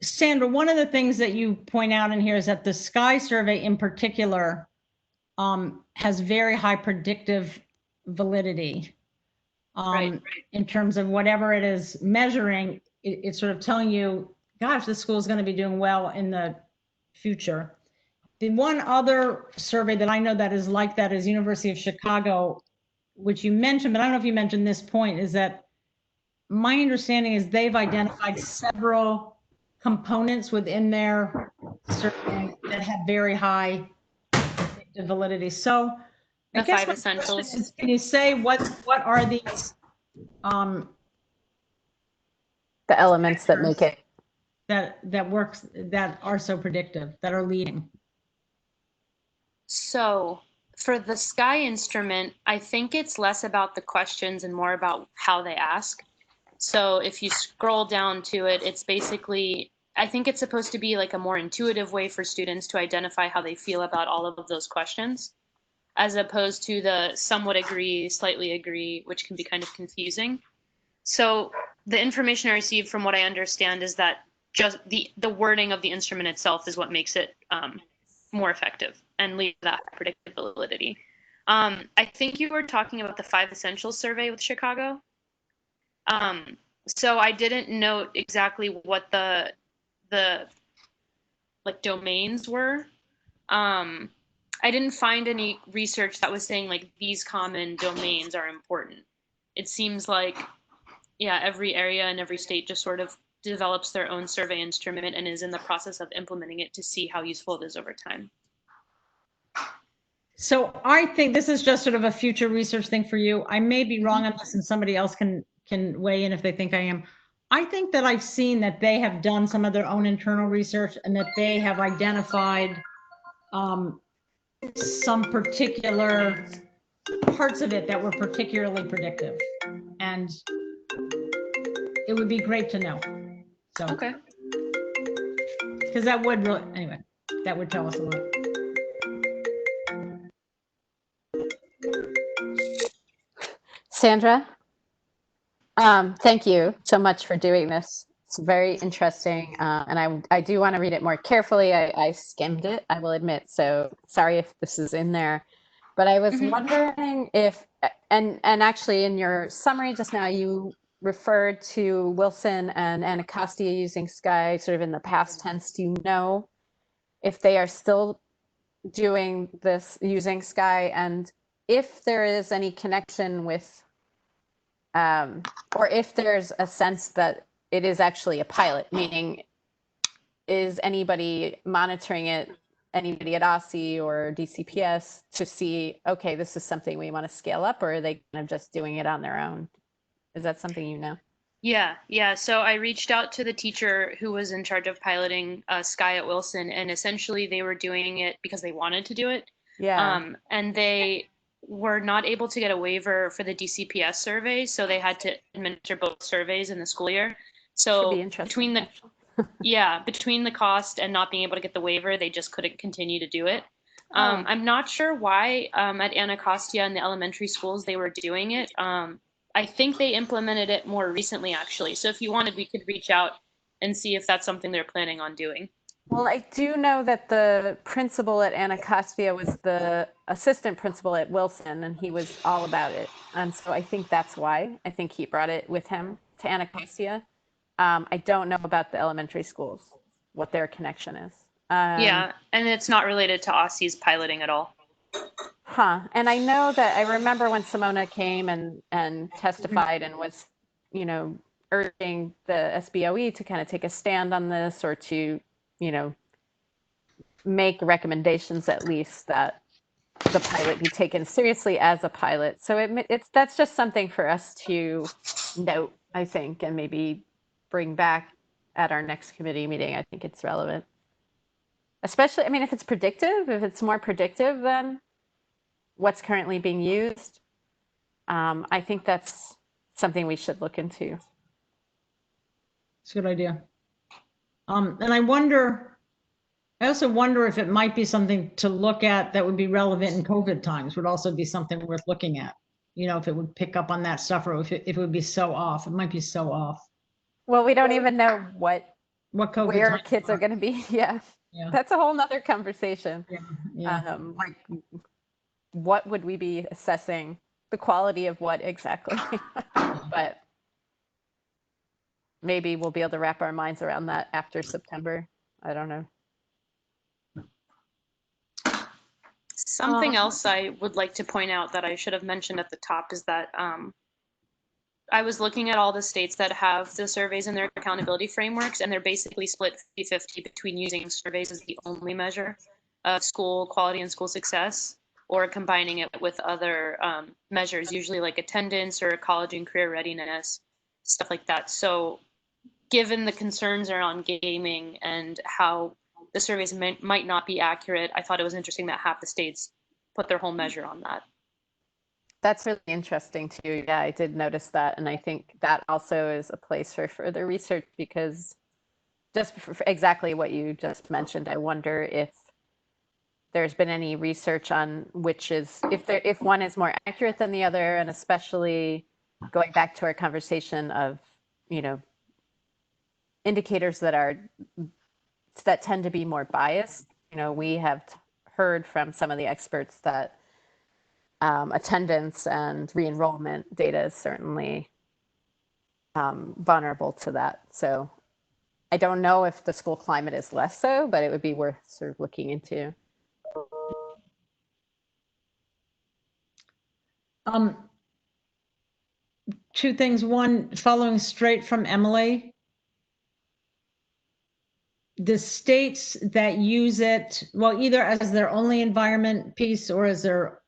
Sandra, one of the things that you point out in here is that the SKY survey in particular has very high predictive validity Right. in terms of whatever it is measuring. It's sort of telling you, gosh, this school is going to be doing well in the future. The one other survey that I know that is like that is University of Chicago, which you mentioned, but I don't know if you mentioned this point, is that my understanding is they've identified several components within their survey that have very high validity. So I The guess 5 my question essentials. is, can you say what are these The elements that make it. that works, that are so predictive, that are leading? So for the Sky instrument, I think it's less about the questions and more about how they ask. So if you scroll down to it, it's basically, I think it's supposed to be like a more intuitive way for students to identify how they feel about all of those questions, as opposed to the somewhat agree, slightly agree, which can be kind of confusing. So the information I received, from what I understand, is that just the wording of the instrument itself is what makes it more effective and leads to that predictability. I think you were talking about the 5 essentials survey with Chicago. So I didn't note exactly what the like domains were. I didn't find any research that was saying like these common domains are important. It seems like, yeah, every area and every state just sort of develops their own survey instrument and is in the process of implementing it to see how useful it is over time. So I think this is just sort of a future research thing for you. I may be wrong on this, and somebody else can weigh in if they think I am. I think that I've seen that they have done some of their own internal research and that they have identified some particular parts of it that were particularly predictive, and it would be great to know. So, Okay. because that would really, anyway, that would tell us a lot. Sandra, thank you so much for doing this. It's very interesting, and I do want to read it more carefully. I skimmed it, I will admit, so sorry if this is in there. But I was wondering if, and actually in your summary just now, you referred to Wilson and Anacostia using Sky sort of in the past tense. Do you know if they are still doing this using Sky, and if there is any connection with, or if there's a sense that it is actually a pilot, meaning is anybody monitoring it, anybody at OSSI or DCPS, to see, okay, this is something we want to scale up, or are they kind of just doing it on their own? Is that something you know? Yeah. So I reached out to the teacher who was in charge of piloting Sky at Wilson, and essentially they were doing it because they wanted to do it. Yeah. And they were not able to get a waiver for the DCPS survey, so they had to administer both surveys in the school year. So between the between the cost and not being able to get the waiver, they just couldn't continue to do it. I'm not sure why at Anacostia and the elementary schools they were doing it. I think they implemented it more recently, actually. So if you wanted, we could reach out and see if that's something they're planning on doing. Well, I do know that the principal at Anacostia was the assistant principal at Wilson, and he was all about it. And so I think that's why. I think he brought it with him to Anacostia. I don't know about the elementary schools, what their connection is. Yeah, and it's not related to OSSI's piloting at all. Huh. And I know that I remember when Simona came and testified and was, urging the SBOE to kind of take a stand on this, or to, make recommendations at least that the pilot be taken seriously as a pilot. So that's just something for us to note, I think, and maybe bring back at our next committee meeting. I think it's relevant. Especially, if it's predictive, if it's more predictive than what's currently being used, I think that's something we should look into. It's a good idea. And I also wonder if it might be something to look at that would be relevant in COVID times, would also be something worth looking at. If it would pick up on that stuff, or if it would be so off. It might be so off. Well, we don't even know where COVID kids are going to be. Yeah. That's a whole nother conversation. Yeah. Like, what would we be assessing? The quality of what exactly? But maybe we'll be able to wrap our minds around that after September. I don't know. Something else I would like to point out that I should have mentioned at the top is that I was looking at all the states that have the surveys in their accountability frameworks, and they're basically split 50-50 between using surveys as the only measure of school quality and school success, or combining it with other measures, usually like attendance or college and career readiness, stuff like that. So given the concerns around gaming and how the surveys might not be accurate, I thought it was interesting that half the states put their whole measure on that. That's really interesting too. Yeah, I did notice that. And I think that also is a place for further research, because just for exactly what you just mentioned, I wonder if there's been any research on which is, if one is more accurate than the other, and especially going back to our conversation of, you know, indicators that tend to be more biased. You know, we have heard from some of the experts that attendance and re-enrollment data is certainly vulnerable to that. So I don't know if the school climate is less so, but it would be worth sort of looking into. Two things. One, following straight from Emily, the states that use it, well, either as their only environment piece or as their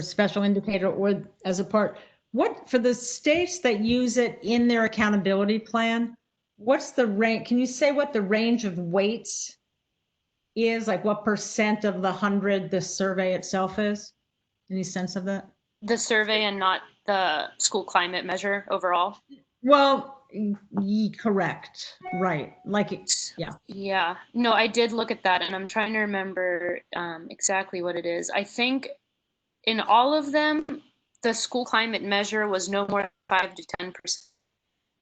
special indicator, or as a part, what, for the states that use it in their accountability plan, what's the range? Can you say what the range of weights is? Like what % of the 100 the survey itself is? Any sense of that? The survey and not the school climate measure overall? Well, correct. Right. Like, yeah. Yeah. No, I did look at that, and I'm trying to remember exactly what it is. I think in all of them, the school climate measure was no more than 5 to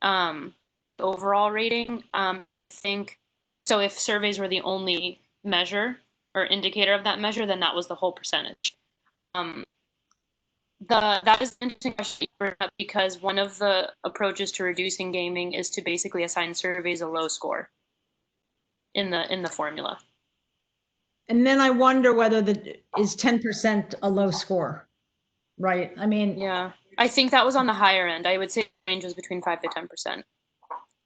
10% overall rating. I think so. If surveys were the only measure or indicator of that measure, then that was the whole percentage. That is an interesting question because one of the approaches to reducing gaming is to basically assign surveys a low score in the formula. And then I wonder whether is 10% a low score, right? I mean, yeah, I think that was on the higher end. I would say the range was between 5 to 10%.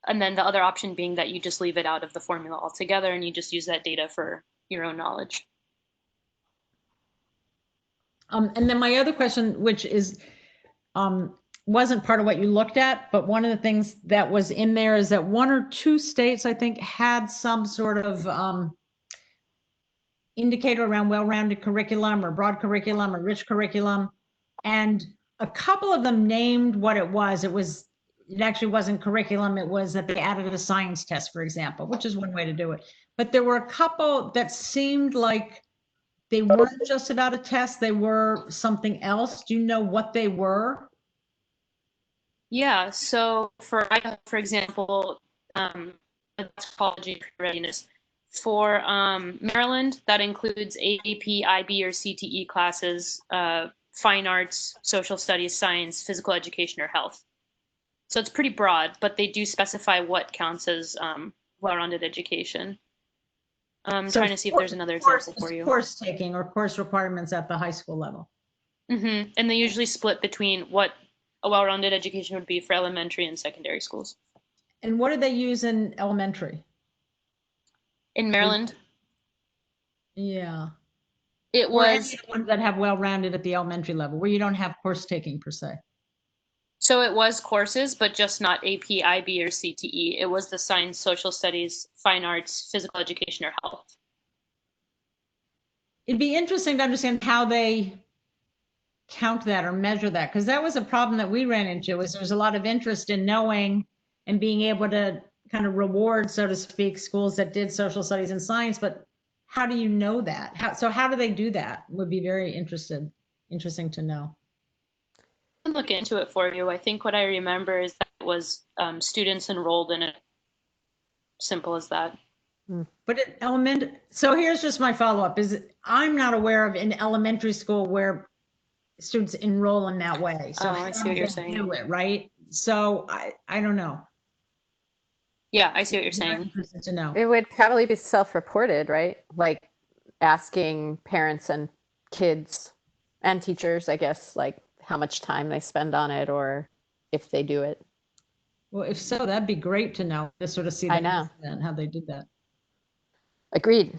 And then the other option being that you just leave it out of the formula altogether and you just use that data for your own knowledge. And then my other question, which is, wasn't part of what you looked at, but one of the things that was in there is that 1 or 2 states, I think, had some sort of indicator around well-rounded curriculum or broad curriculum or rich curriculum. And a couple of them named what it was. It actually wasn't curriculum. It was that they added a science test, for example, which is one way to do it. But there were a couple that seemed like they weren't just about a test, they were something else. Do you know what they were? Yeah, so for example, college and career readiness. For Maryland, that includes AP, IB, or CTE classes, fine arts, social studies, science, physical education, or health. So it's pretty broad, but they do specify what counts as well-rounded education. I'm trying to see if there's another example for you. Course taking or course requirements at the high school level. Mm-hmm. And they usually split between what a well-rounded education would be for elementary and secondary schools. And what do they use in elementary? In Maryland? Yeah. It was the ones that have well-rounded at the elementary level, where you don't have course taking per se. So it was courses, but just not AP, IB, or CTE. It was the science, social studies, fine arts, physical education, or health. It'd be interesting to understand how they count that or measure that, because that was a problem that we ran into. Was there's a lot of interest in knowing and being able to kind of reward, so to speak, schools that did social studies and science, but how do you know that? How do they do that? Would be very interesting to know. I can look into it for you. I think what I remember is that it was students enrolled in it. Simple as that. But so here's just my follow-up is I'm not aware of an elementary school where students enroll in that way. So I see what you're saying. Do it, right? So I don't know. Yeah, I see what you're saying. Interested to know. It would probably be self-reported, right? Like asking parents and kids and teachers, I guess, like how much time they spend on it or if they do it. Well, if so, that'd be great to know, to sort of see I that know. and how they did that. Agreed.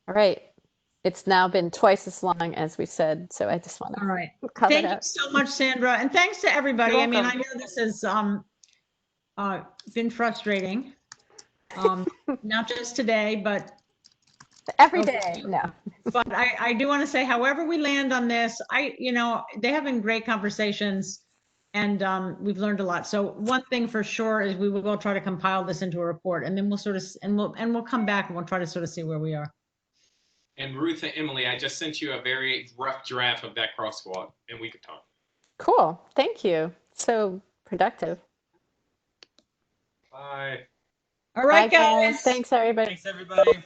All right. It's now been twice as long as we said, so I just want to All right. cut Thank it you out. so much, Sandra. And thanks to everybody. You're I mean, I welcome. know this has been frustrating. Not just today, but Every day. No. but I do want to say, however we land on this, they have been great conversations and we've learned a lot. So one thing for sure is we will try to compile this into a report and then we'll sort of, and we'll come back and we'll try to sort of see where we are. And Ruth and Emily, I just sent you a very rough draft of that crosswalk and we could talk. Cool. Thank you. So productive. Bye. All right, Bye, guys. Thanks, everybody. Thanks, everybody.